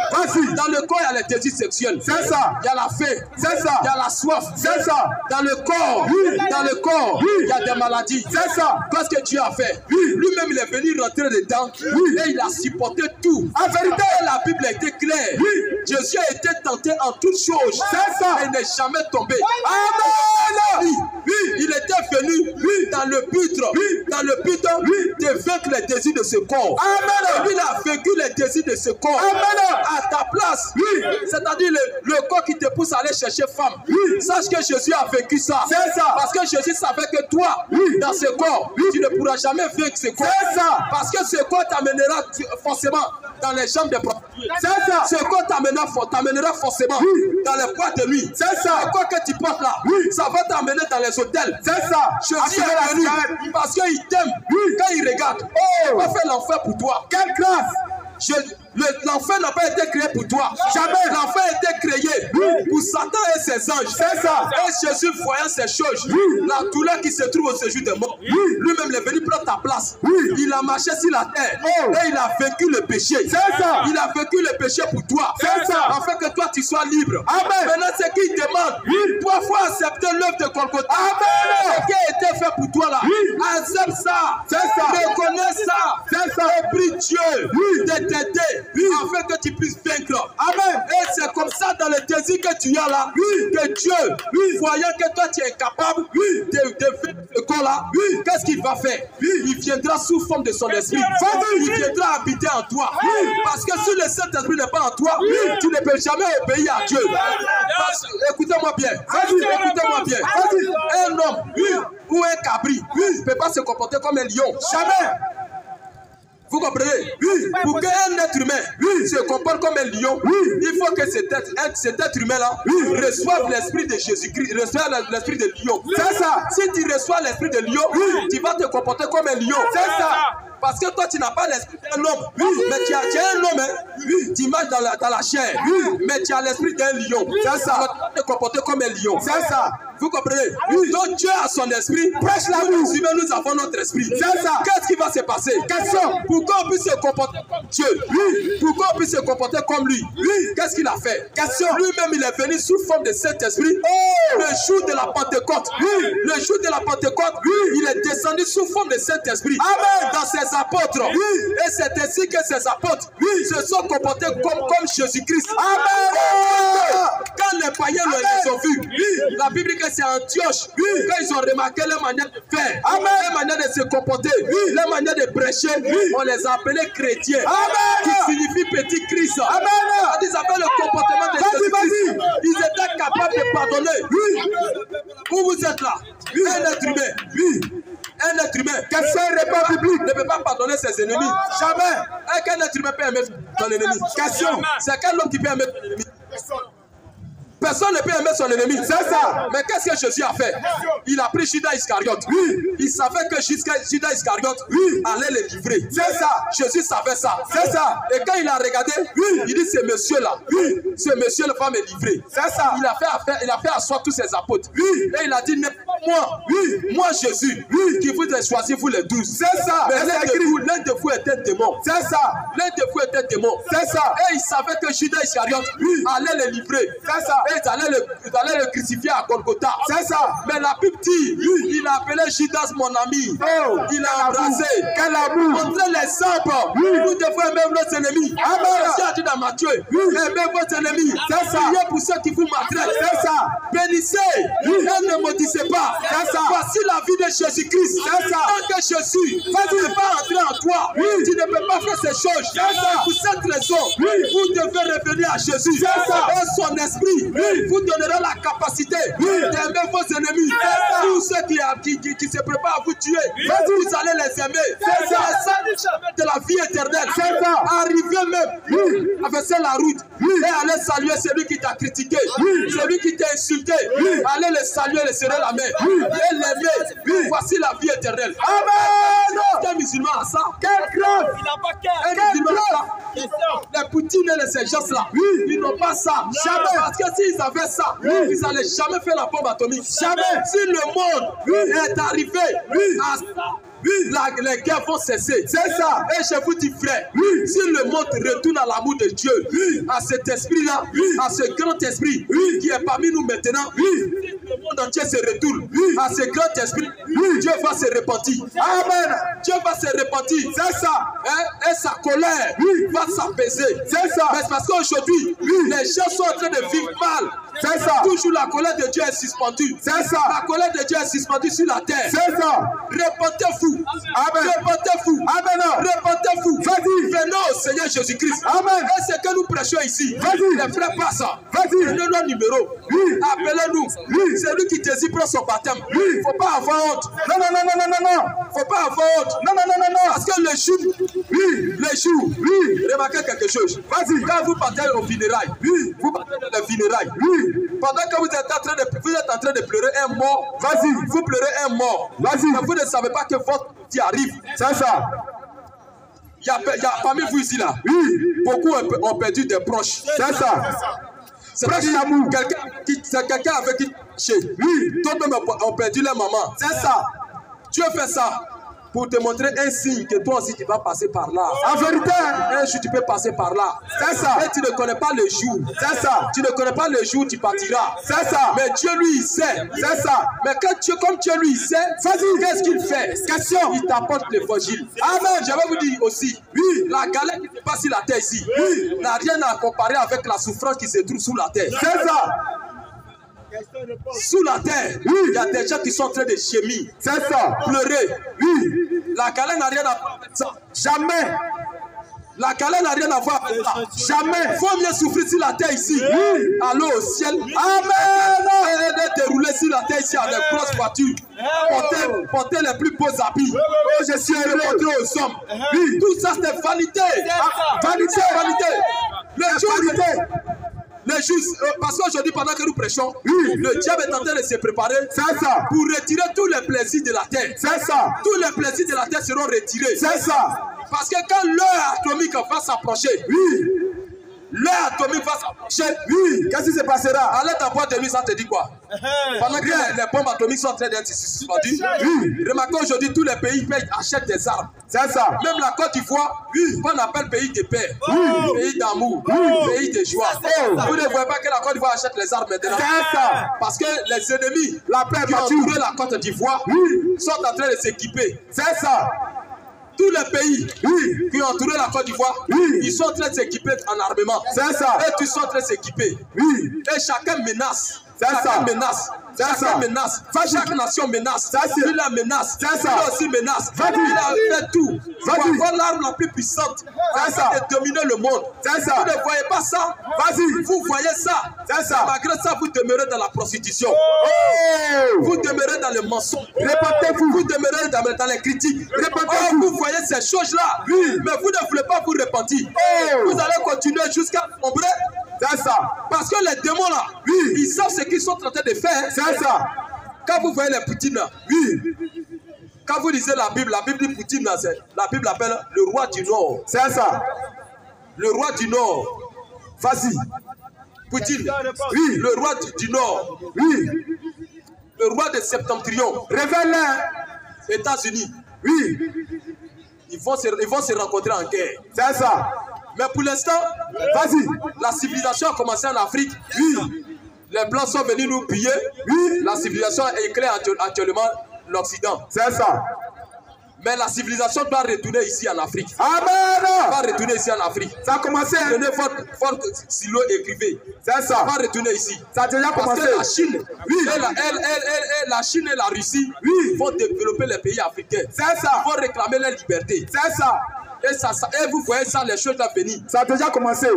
Dans le corps, il y a les désirs sexuels. C'est ça. Il y a la faim. C'est ça. Il y a la soif. C'est ça. Dans le corps, oui, dans le corps, oui, il y a des maladies. C'est ça. Qu'est-ce que Dieu a fait? Oui. Lui-même, il est venu rentrer dedans. Oui. Et il a supporté tout. En vérité, la Bible a été claire. Oui. Jésus a été tenté en toutes choses. C'est ça. Et il n'est jamais tombé. Amen. Oui. Il était venu, oui, dans le but, oui, oui, de vaincre les désirs de ce corps. Amen. Il a vaincu les désirs de ce corps. Amen. À ta place. Oui. C'est-à-dire le corps qui te pousse à aller chercher femme. Oui. Sache que Jésus a vécu ça. C'est ça. Parce que Jésus savait que toi, oui, dans ce corps, oui, tu ne pourras jamais vaincre ce corps. C'est ça. Parce que ce corps t'amènera forcément dans les jambes des prostituées. C'est ça. Ce corps t'amènera forcément, oui, dans les boîtes de nuit. C'est ça. Le corps que tu portes là, oui, ça va t'amener dans les hôtels. C'est ça. Jésus est venu parce qu'il t'aime. Oui. Quand il regarde, oh, il va faire l'enfer pour toi. Quelle grâce! L'enfer n'a pas été créé pour toi. Jamais. L'enfer a été créé, oui, pour Satan et ses anges. C'est ça. Et Jésus, voyant ces choses, oui, la douleur qui se trouve au séjour des morts, oui, lui-même est venu prendre ta place. Oui. Il a marché sur la terre, oh, et il a vaincu le péché. C'est ça. Il a vaincu le péché pour toi. C'est ça. Afin que toi tu sois libre. Amen. Maintenant, c'est qu'il demande, oui, toi faut accepter l'œuvre de Golgotha. Amen. Ce qui a été fait pour toi là, oui, accepte ça. C'est ça. Reconnais ça. C'est ça. Et prie Dieu, oui, de t'aider. Oui. Afin que tu puisses vaincre. Amen. Et c'est comme ça dans le désir que tu as là, oui, que Dieu, oui, voyant que toi tu es capable, oui, de vaincre ce corps-là, oui, qu'est-ce qu'il va faire? Oui, il viendra sous forme de son esprit. Il viendra habiter en toi. Oui, parce que si le Saint-Esprit n'est pas en toi, oui, tu ne peux jamais obéir à Dieu. Écoutez-moi bien. Écoutez-moi bien. Un homme, oui, ou un cabri, oui, ne peut pas se comporter comme un lion. Jamais. Vous comprenez? Oui. Pour qu'un être humain se comporte comme un lion, il faut que cet être humain-là reçoive l'esprit de Jésus-Christ, reçoive l'esprit de lion. C'est ça. Si tu reçois l'esprit de lion, tu vas te comporter comme un lion. C'est ça. Parce que toi, tu n'as pas l'esprit d'un homme. Mais tu as un homme, tu marches dans la chair. Mais tu as l'esprit d'un lion. C'est ça. Tu vas te comporter comme un lion. C'est ça. Vous comprenez? Donc Dieu a son esprit. Prêche la boue. Nous avons notre esprit. C'est ça. Qu'est-ce qui va se passer? Question. Pourquoi on puisse se comporter comme Dieu? Pourquoi on puisse se comporter comme lui? Qu'est-ce qu'il a fait? Question. Lui-même, il est venu sous forme de Saint-Esprit. Le jour de la Pentecôte. Le jour de la Pentecôte, il est descendu sous forme de Saint-Esprit. Amen. Dans ses apôtres. Et c'est ainsi que ses apôtres se sont comportés comme Jésus-Christ. Amen. Quand les païens les ont vus, la Bible dit que c'est Antioche. Quand ils ont remarqué leur manière de faire, leur manière de se comporter, leur manière de prêcher, on les a appelés chrétiens. Qui signifie petit Christ. Ils avaient le comportement de Jésus-Christ. Ils étaient capables de pardonner. Où vous êtes là? Un être humain. Un être humain, quelqu'un repas public ne peut pas pardonner ses ennemis. Jamais. Qu'un être humain peut aimer son ennemi. Question. C'est quel homme qui peut aimer son ennemi? Personne ne peut aimer son ennemi. C'est ça. Mais qu'est-ce que Jésus a fait? Il a pris Judas Iscariote. Il savait que Judas Iscariote allait le livrer. C'est ça. Jésus savait ça. C'est ça. Et quand il a regardé, il dit ce monsieur-là, ce monsieur-là va me livrer. C'est ça. Il a fait asseoir tous ses apôtres. Et il a dit, moi Jésus, qui vous a choisi, vous les 12. C'est ça. Mais l'un de vous était démon. C'est ça. L'un de vous était démon. C'est ça. Et il savait que Judas Iscariote allait le livrer. C'est ça. Et ils allaient le crucifier à Golgotha. C'est ça. Mais la Bible dit, il a appelé Judas mon ami. Il a embrassé. Quel amour. Montrez l'exemple. Nous devons aimer nos ennemis. Amen. Jésus a dit dans Matthieu, aimez vos ennemis. C'est ça. Priez pour ceux qui vous maltraitent. C'est ça. Bénissez. Et ne maudissez pas. C'est ça. Voici la vie de Jésus-Christ. C'est ça. Tant que Jésus ne peut pas entrer en toi, tu ne peux pas faire ces choses. C'est ça. Pour cette raison, vous devez revenir à Jésus. C'est ça. Et son esprit vous donnerez la capacité d'aimer vos ennemis. Tous ceux qui se préparent à vous tuer, vous allez les aimer. C'est ça. De la vie éternelle. Arrivez même à faire la route et allez saluer celui qui t'a critiqué, celui qui t'a insulté. Allez le saluer, le serrer la main et l'aimer. Voici la vie éternelle. Amen. Quel musulman a ça? Quel grave. Il n'a pas qu'un. Un musulman a ça. Les Poutines et les gens-là, ils n'ont pas ça. Jamais. Parce que s'ils avaient ça, ils n'allaient jamais faire la bombe atomique. Jamais. Si le monde est arrivé à ça, les guerres vont cesser. C'est ça. Et je vous dis, frère, si le monde retourne à l'amour de Dieu, à cet esprit-là, à ce grand esprit qui est parmi nous maintenant, le monde entier se retourne à ce grand esprit, Dieu va se repentir. Amen. Dieu va se repentir. C'est ça. Et sa colère va s'apaiser. C'est ça. Mais parce qu'aujourd'hui, les gens sont en train de vivre mal. C'est ça. Toujours la colère de Dieu est suspendue. C'est ça. La colère de Dieu est suspendue sur la terre. C'est ça. Repentez-vous. Amen. Repentez-vous. Amen. Repentez-vous. Vas-y. Venons au Seigneur Jésus-Christ. Amen. Et ce que nous prêchons ici. Vas-y. Les frères passent. Vas-y. Prenez nos numéros. Appelez-nous. Celui qui désire prendre son baptême. Il ne faut pas avoir honte. Non. Il ne faut pas avoir honte. Non. Parce que le jour, remarquez quelque chose. Vas-y. Quand vous partez au funérailles, vous partez dans le funérailles. Pendant que vous êtes en train de pleurer un mort, vas-y, vous pleurez un mort. Vas-y. Mais vous ne savez pas que votre vie arrive. C'est ça. Il y a parmi vous ici là. Beaucoup ont perdu des proches. C'est ça. C'est pas l'amour. Quelqu'un avec qui d'autres ont perdu leur maman. C'est ça. Dieu fait ça pour te montrer un signe que toi aussi tu vas passer par là. En vérité, un jour tu peux passer par là. C'est ça. Et tu ne connais pas le jour. C'est ça. Tu ne connais pas le jour où tu partiras. C'est ça. Mais Dieu lui il sait. C'est ça. Mais comme Dieu lui il sait, qu'est-ce qu'il fait? Question. Il t'apporte l'évangile. Amen. Je vais vous dire aussi. La galère qui se passe sur la terre ici n'a rien à comparer avec la souffrance qui se trouve sous la terre. C'est ça. Sous la terre, il y a des gens qui sont en train de gémir. C'est ça. Pleurer. La galère n'a rien à voir avec ça. Jamais. La galère n'a rien à voir avec ça. Jamais. Il faut mieux souffrir sur la terre ici. Allô au ciel. Amen. est déroulé sur la terre ici avec grosse voiture. Porter les plus beaux habits. Oh, je suis heureux. Montrer aux hommes. Oui. Tout ça, c'est vanité. Vanité, vanité. Les jours, parce qu'aujourd'hui, pendant que nous prêchons, le diable est en train de se préparer pour retirer tous les plaisirs de la terre. C'est ça. Tous les plaisirs de la terre seront retirés. C'est ça. Parce que quand l'heure atomique va s'approcher, l'heure atomique va s'approcher, Qu'est-ce qui se passera? allez ta boîte de nuit, ça te dit quoi? Pendant que les bombes atomiques sont en train d'être suspendues, remarquez aujourd'hui, tous les pays achètent des armes. C'est ça. Même la Côte d'Ivoire, qu'on appelle pays de paix, pays d'amour, pays de joie. Vous ne voyez pas que la Côte d'Ivoire achète les armes maintenant? C'est ça. Parce que les ennemis La paix qui ont battue. entouré la Côte d'Ivoire sont en train de s'équiper. C'est ça. Tous les pays qui ont entouré la Côte d'Ivoire, ils sont en train de s'équiper en armement. C'est ça. Et tous sont en train de s'équiper. Et chacun menace. Ça. menace. Chacun menace. Chaque nation menace. c'est- Il la menace. ça. Il aussi menace. Vas-y. Il a fait tout. Pour Vas-y. avoir l'arme la plus puissante ça. de dominer le monde. C'est ça. Vous ne voyez pas ça? Vas-y. Vous voyez ça? C'est ça. Malgré ça, vous demeurez dans la prostitution. Oh. Vous demeurez dans le mensonge. Répentez-vous. Vous demeurez dans les critiques. Répentez-vous. Vous voyez ces choses-là. Mais vous ne voulez pas vous repentir. Oh. Vous allez continuer jusqu'à sombrer. C'est ça. Parce que les démons là, ils savent ce qu'ils sont en train de faire. C'est ça. Quand vous voyez les Poutines là, quand vous lisez la Bible dit Poutine là, la Bible appelle le roi du Nord. C'est ça. Le roi du Nord. Vas-y. Poutine. Le roi du Nord. Le roi de Septentrion. Révèle-les. États-Unis. Ils vont se rencontrer en guerre. C'est ça. Mais pour l'instant, Vas-y. la civilisation a commencé en Afrique. Les Blancs sont venus nous piller. La civilisation éclaire actuellement l'Occident. C'est ça. Mais la civilisation doit retourner ici en Afrique. Amen. Va retourner ici en Afrique. Ça a commencé. Prenez votre silo écrivez. C'est ça. Va retourner ici. Ça a déjà Parce commencé. que la Chine, la Chine et la Russie vont développer les pays africains. C'est ça. Vont réclamer leur liberté. C'est ça. Et vous voyez ça, les choses à venir. Ça a déjà commencé.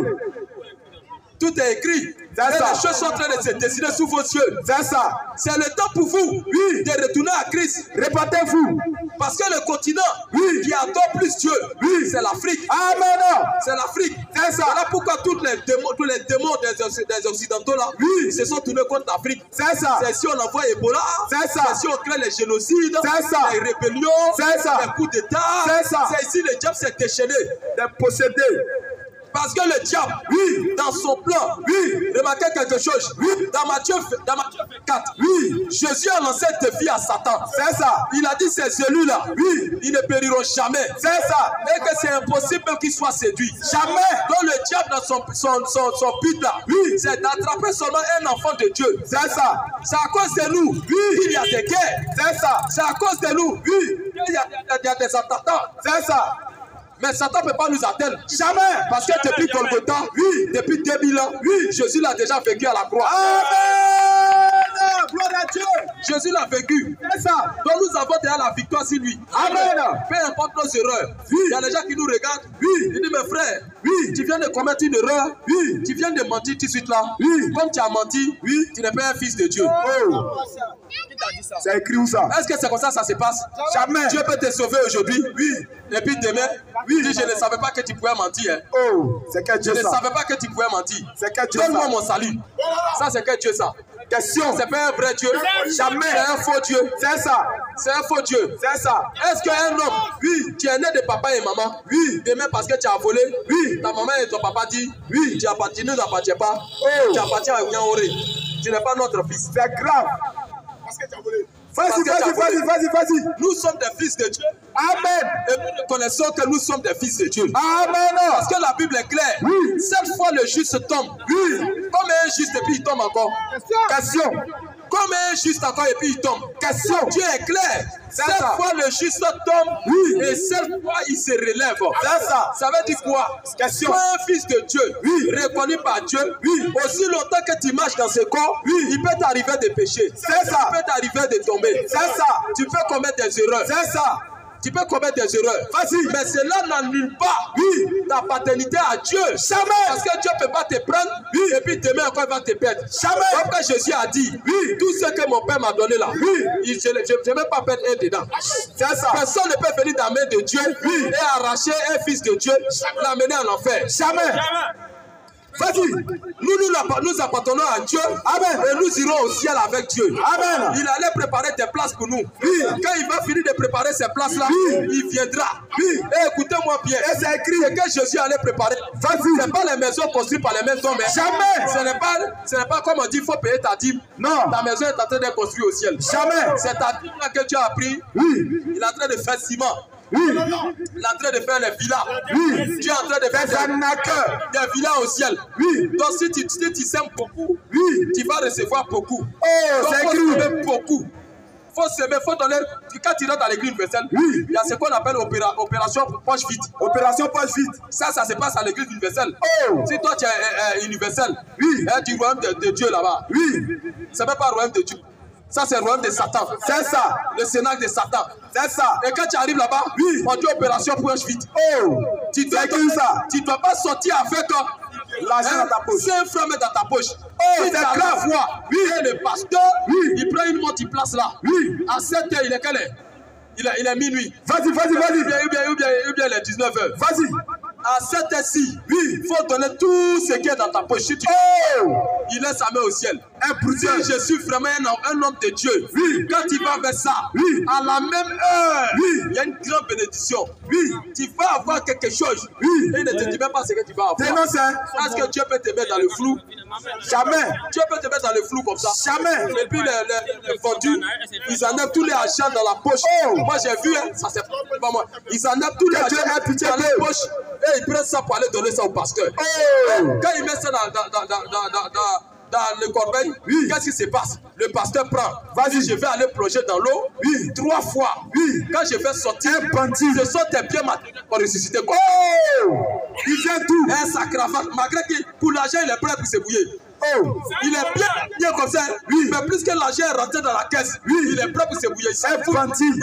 Tout est écrit. C'est Et ça. les choses sont en train de se dessiner sous vos yeux. C'est ça. C'est le temps pour vous de retourner à Christ. Répentez-vous. Parce que le continent qui adore plus Dieu, c'est l'Afrique. Amen. C'est l'Afrique. C'est ça. Voilà pourquoi tous les démons des Occidentaux là, se sont tournés contre l'Afrique. C'est ça. C'est si on envoie Ebola, C'est ça. c'est si on crée les génocides, C'est ça. les rébellions, C'est ça. les coups d'État. C'est ça. C'est ici le diable s'est déchaîné. Des possédés. Parce que le diable, dans son plan, remarquez quelque chose. Dans Matthieu 4, Jésus a lancé un défi à Satan. C'est ça. Il a dit ces élus-là, ils ne périront jamais. C'est ça. Et que c'est impossible même qu'ils soient séduits. Jamais. Donc le diable dans son but là, c'est d'attraper seulement un enfant de Dieu. C'est ça. C'est à cause de nous qu'il y a des guerres. C'est ça. C'est à cause de nous qu'il y a des attaquants. C'est ça. Mais Satan ne peut pas nous atteindre. Jamais. Parce que depuis Golgotha, depuis 2000 ans, Jésus l'a déjà vécu à la croix. Amen. Gloire à Dieu. Jésus l'a vécu. C'est ça. Donc nous avons déjà la victoire sur lui. Amen. Peu importe nos erreurs. Il y a des gens qui nous regardent. Il dit, mes frères, tu viens de commettre une erreur. Tu viens de mentir tout de suite là. Comme tu as menti, tu n'es pas un fils de Dieu. Oh. C'est écrit où ça? Est-ce que c'est comme ça que ça se passe? Jamais. Dieu peut te sauver aujourd'hui. Et puis demain, il dit, je ne savais pas que tu pouvais mentir. Oh. C'est quel Je Dieu ne ça? savais pas que tu pouvais mentir. C'est quel Dieu Donne-moi ça? mon salut. Ça, c'est quel Dieu ça? Question. C'est pas un vrai Dieu. Jamais. C'est un faux Dieu. C'est ça. C'est un faux Dieu. C'est ça. Est-ce qu'un homme, tu es né de papa et maman, demain parce que tu as volé, ta maman et ton papa disent, tu ne nous appartiens pas, tu appartiens à Yaoré, tu n'es pas notre fils. C'est grave. Parce que tu as volé. Vas-y. Nous sommes des fils de Dieu. Amen. Et nous reconnaissons que nous sommes des fils de Dieu. Amen. Parce que la Bible est claire. Cette fois le juste tombe. Comme un juste et puis il tombe encore. Question. Comme un juste encore et puis il tombe. Question. Dieu est clair. Cette ça. fois le juste tombe et cette fois il se relève. C'est ça. Ça veut dire quoi? Question. Toi, un fils de Dieu, reconnu par Dieu, aussi longtemps que tu marches dans ce corps, il peut t'arriver de pécher. C'est ça. Il peut t'arriver de tomber. C'est ça. Tu peux commettre des erreurs. C'est ça. Tu peux commettre des erreurs. Vas-y. Mais cela n'annule pas ta paternité à Dieu. Jamais. Parce que Dieu ne peut pas te prendre et puis demain encore il va te perdre. Jamais. Comme quand Jésus a dit, tout ce que mon Père m'a donné là, je ne vais pas perdre un dedans. C'est ça. Personne ne peut venir dans la main de Dieu et arracher un fils de Dieu, l'amener en enfer. Jamais. Vas-y. Nous appartenons à Dieu. Amen. Et nous irons au ciel avec Dieu. Amen. Il allait préparer des places pour nous. Quand il va finir de préparer ces places-là, il viendra. Et écoutez-moi bien. Et c'est écrit. Ce que Jésus allait préparer, ce n'est pas les maisons construites par les mêmes hommes. Jamais. Ce n'est pas comme on dit, il faut payer ta dîme. Non. Ta maison est en train d'être construite au ciel. Jamais. C'est ta dîme là que tu as pris. Il est en train de faire ciment. Il est en train de faire les villas. Tu es en train de faire des villas au ciel. Donc si tu sèmes beaucoup, tu vas recevoir beaucoup. Oh, c'est écrit. Beaucoup. Faut s'aimer, faut donner. Quand tu rentres dans l'église universelle, il y a ce qu'on appelle opération poche vide. Opération poche vide. Ça se passe à l'église universelle. Oh. Si toi tu es universel, du royaume de Dieu là-bas. C'est même pas le royaume de Dieu. Ça, c'est le royaume de Satan. C'est ça. Le Sénat de Satan. C'est ça. Et quand tu arrives là-bas, on dit opération poche vide. Oh. Tu ne dois pas sortir avec l'argent dans ta poche. 5 francs dans ta poche. Oh, c'est grave. La foi. Et le pasteur, il prend une montre, il place là. À 7 heures, il est quelle heure? Il est minuit. Vas-y. Ou bien il est 19 heures. Vas-y. À 7 heures-ci, il faut donner tout ce qui est dans ta poche. Si tu... Il laisse sa main au ciel. Si je suis vraiment un homme de Dieu, quand il va vers ça, à la même heure, il y a une grande bénédiction. Tu vas avoir quelque chose. Et il ne te dit même pas ce que tu vas avoir. Est-ce que Dieu peut te mettre dans le flou? Jamais. Dieu peut te mettre dans le flou comme ça. Jamais. Et puis les vendus, ils enlèvent tous les argents dans la poche. Moi j'ai vu, ça c'est pas moi. Ils enlèvent tous les argents dans la poche et ils prennent ça pour aller donner ça au pasteur. Quand ils mettent ça dans le corbeil, qu'est-ce qui se passe? Le pasteur prend. Vas-y, je vais aller plonger dans l'eau 3 fois. Quand je vais sortir, je sors tes pieds pour ressusciter. Il vient tout. Sa cravate, malgré que pour l'argent, il est prêt pour se bouiller. Il est bien comme ça. Mais plus que l'argent est rentré dans la caisse, il est prêt pour se bouiller.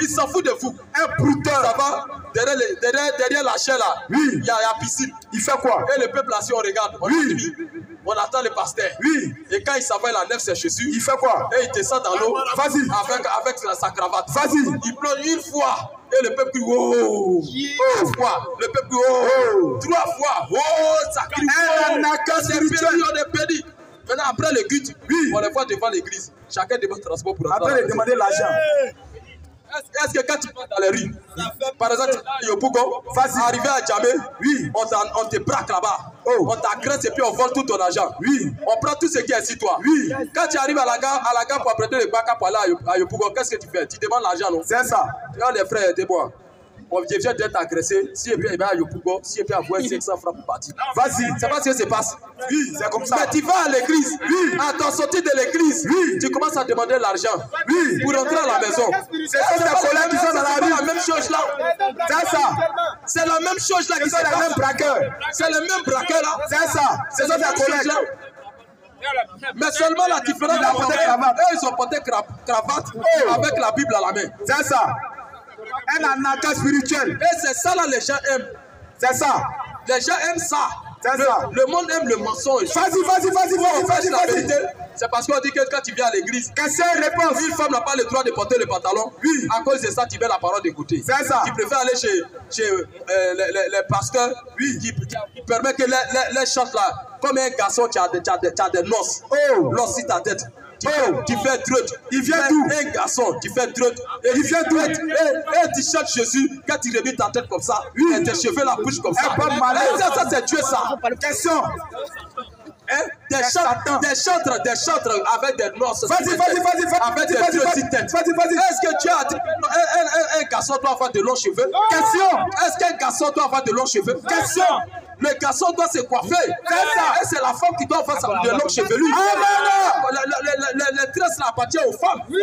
Il s'en fout de vous. Un brouteur. Ça va? Derrière la chair là, il y a la piscine. Il fait quoi? Et le peuple assis, on regarde. On attend le pasteur. Et quand il s'en va, il enlève ses chaussures. Il fait quoi? Et il descend dans l'eau. Vas-y. Avec sa cravate. Vas-y. Il plonge une fois. Et le peuple crie, oh! 2 fois. Le peuple crie, oh! 3 fois. Oh! Ça crie, oh! On est pédis. Maintenant, après le culte, on les voit devant l'église. Chacun demande transport pour rentrer. Après, il demande l'argent. Est-ce que quand tu vas dans les rues, par exemple, Yopougon, arrivé à Djamé, on te braque là-bas. On t'agresse et puis on vole tout ton argent. On prend tout ce qui est sur toi. Quand tu arrives à la gare pour prêter le bac pour aller à Yopougon, qu'est-ce que tu fais? Tu demandes l'argent, non? C'est ça. Regarde les frères, aidez-moi. On vient d'être agressé. Si il va à Yopougon, si il peut avoir 500 francs pour partir. Vas-y. C'est pas ce qui se passe. C'est comme ça. Mais tu vas à l'église. À ton sortie de l'église, tu commences à demander l'argent. Pour rentrer à la maison. C'est tes collègues qui sont dans la rue. C'est la même chose là. C'est ça. C'est la même chose là. Ils sont les mêmes braqueurs. C'est le même braqueur là. C'est ça. C'est ça tes collègues. Mais seulement la différence, ils ont porté cravate avec la Bible à la main. C'est ça. Un anaca spirituel. Et c'est ça là les gens aiment. C'est ça. Les gens aiment ça. Le monde aime le mensonge. Vas-y. C'est parce qu'on dit que quand tu viens à l'église, une femme n'a pas le droit de porter le pantalon. À cause de ça, tu mets la parole d'écouter. C'est ça. Tu préfères aller chez les pasteurs qui permettent que les chantent là. Comme un garçon, tu as des noces. L'os sur ta tête. Tu fais truc. Il vient d'où? Un garçon, tu fais truc. Il vient d'où? Et tu chantes Jésus. Quand tu remis ta tête comme ça, et tes cheveux la bouche comme ça. Ça, c'est Dieu ça. Question. Des chantres avec des noces. Vas-y. Avec des trucs sur tête. Est-ce que tu as dit un garçon doit avoir de longs cheveux? Question. Est-ce qu'un garçon doit avoir de longs cheveux? Question. Le garçon doit se coiffer. Et c'est la femme qui doit avoir de longs chevelus. Les tresses appartiennent aux femmes. Nous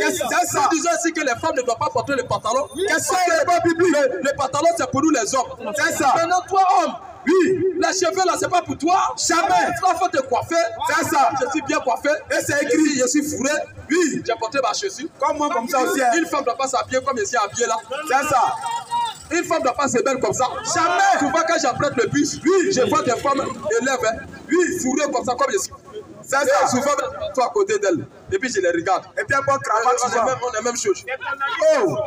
disons aussi que les femmes ne doivent pas porter le pantalon. Le pantalon, c'est pour nous les hommes. C'est ça. Maintenant, toi, homme, les cheveux là, c'est pas pour toi. Jamais. Il faut te coiffer. C'est ça. Je suis bien coiffé. Et c'est écrit. Je suis fourré. J'ai porté ma chaussure. Comme moi, comme ça aussi. Une femme ne doit pas s'habiller comme je suis habillé là. C'est ça. Une femme ne doit pas se belle comme ça. Jamais. Souvent quand j'apprête le bus, oui, je vois des femmes élèves, hein, oui, fourrées comme ça, comme je suis. C'est ça. Souvent, toi à côté d'elle. Et puis je les regarde. Et puis un bon cravate, on est même chose. Oh,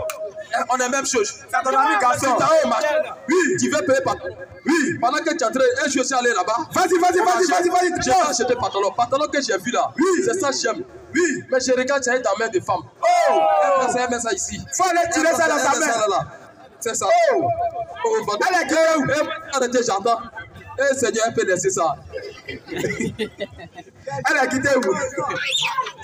on est même chose. C'est ton ami garçon. Oui, tu veux payer par. Oui, pendant que tu es en train, je suis allé là-bas. Vas-y. J'ai acheté pantalon. Pantalon que j'ai vu là. Oui, c'est ça que j'aime. Oui, mais je regarde, tu as ta main de femme. Oh, elle met ça ici. Faut aller tirer ça dans sa main. C'est ça. Oh, elle est gueule. Arrêtez, j'entends. Eh Seigneur, elle peut laisser ça. Elle a quitté où?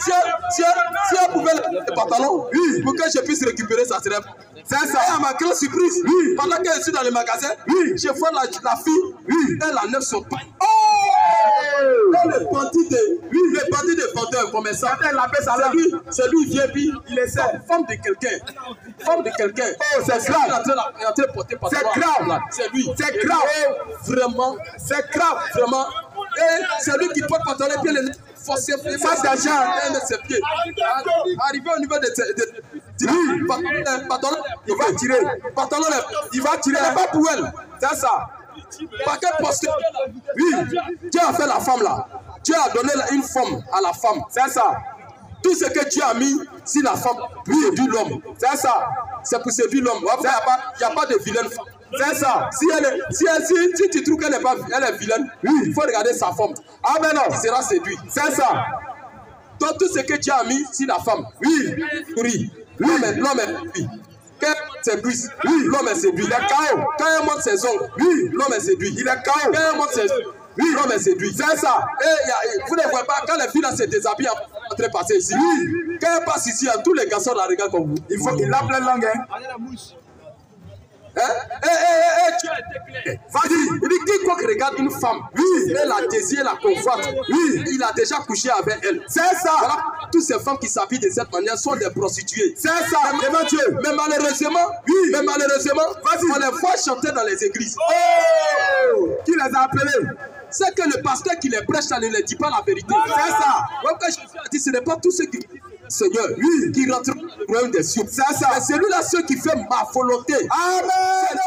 Si elle pouvait le pantalon, oui, pour que je puisse récupérer sa trêve. C'est ça. Et à ma grande surprise, oui, pendant que je suis dans le magasin, oui, je vois la fille, oui, elle enlève son pain. Oh! Le bandit de vendeur commerçant, c'est lui, il vient, puis il essaie. Femme de quelqu'un. Oh, c'est grave. Il est en train de porter pantalon. C'est grave. C'est lui. C'est grave. Vraiment. C'est grave. Vraiment. Et c'est lui qui porte pantalon, puis il est forcé. Face d'argent. Arrivé au niveau de pantalon, il va tirer. Pantalon, il va tirer. Il n'est pas pour elle. C'est ça. Par quel poste? Oui, Dieu a fait la femme là. Dieu a donné une forme à la femme. C'est ça. Tout ce que Dieu a mis sur la femme pour séduire l'homme. C'est ça. C'est pour séduire l'homme. Il n'y a pas de vilaine femme. C'est ça. Si tu trouves qu'elle est vilaine, oui, il faut regarder sa forme. Ah ben non, il sera séduit. C'est ça. Donc tout ce que Dieu a mis sur la femme, oui, oui. L'homme est oui. Quand c'est brise, oui, l'homme est séduit. Il est KO. Quand il monte ses ongles, oui, l'homme est séduit. Il est KO. Quand il monte ses ongles, oui, l'homme est séduit. C'est ça. Et vous ne voyez pas, quand les filles se déshabillent en train de passer ici, oui, quand elle passe ici, tous les garçons la regardent comme vous. Il a plein de langue, hein. Vas-y, il dit quiconque regarde une femme, oui, elle la désire, la convoite, oui, il a déjà couché avec elle. C'est ça. Voilà. Toutes ces femmes qui s'habillent de cette manière sont des prostituées. C'est ça. Mais malheureusement, oui, on les voit chanter dans les églises. Oh, qui les a appelés? C'est que le pasteur qui les prêche, ça ne les dit pas la vérité. C'est ça. Même quand je dis, ce n'est pas tous ceux qui Seigneur, oui, qui rentre dans le royaume des cieux. C'est ça. C'est celui-là, ceux qui fait ma volonté. Amen.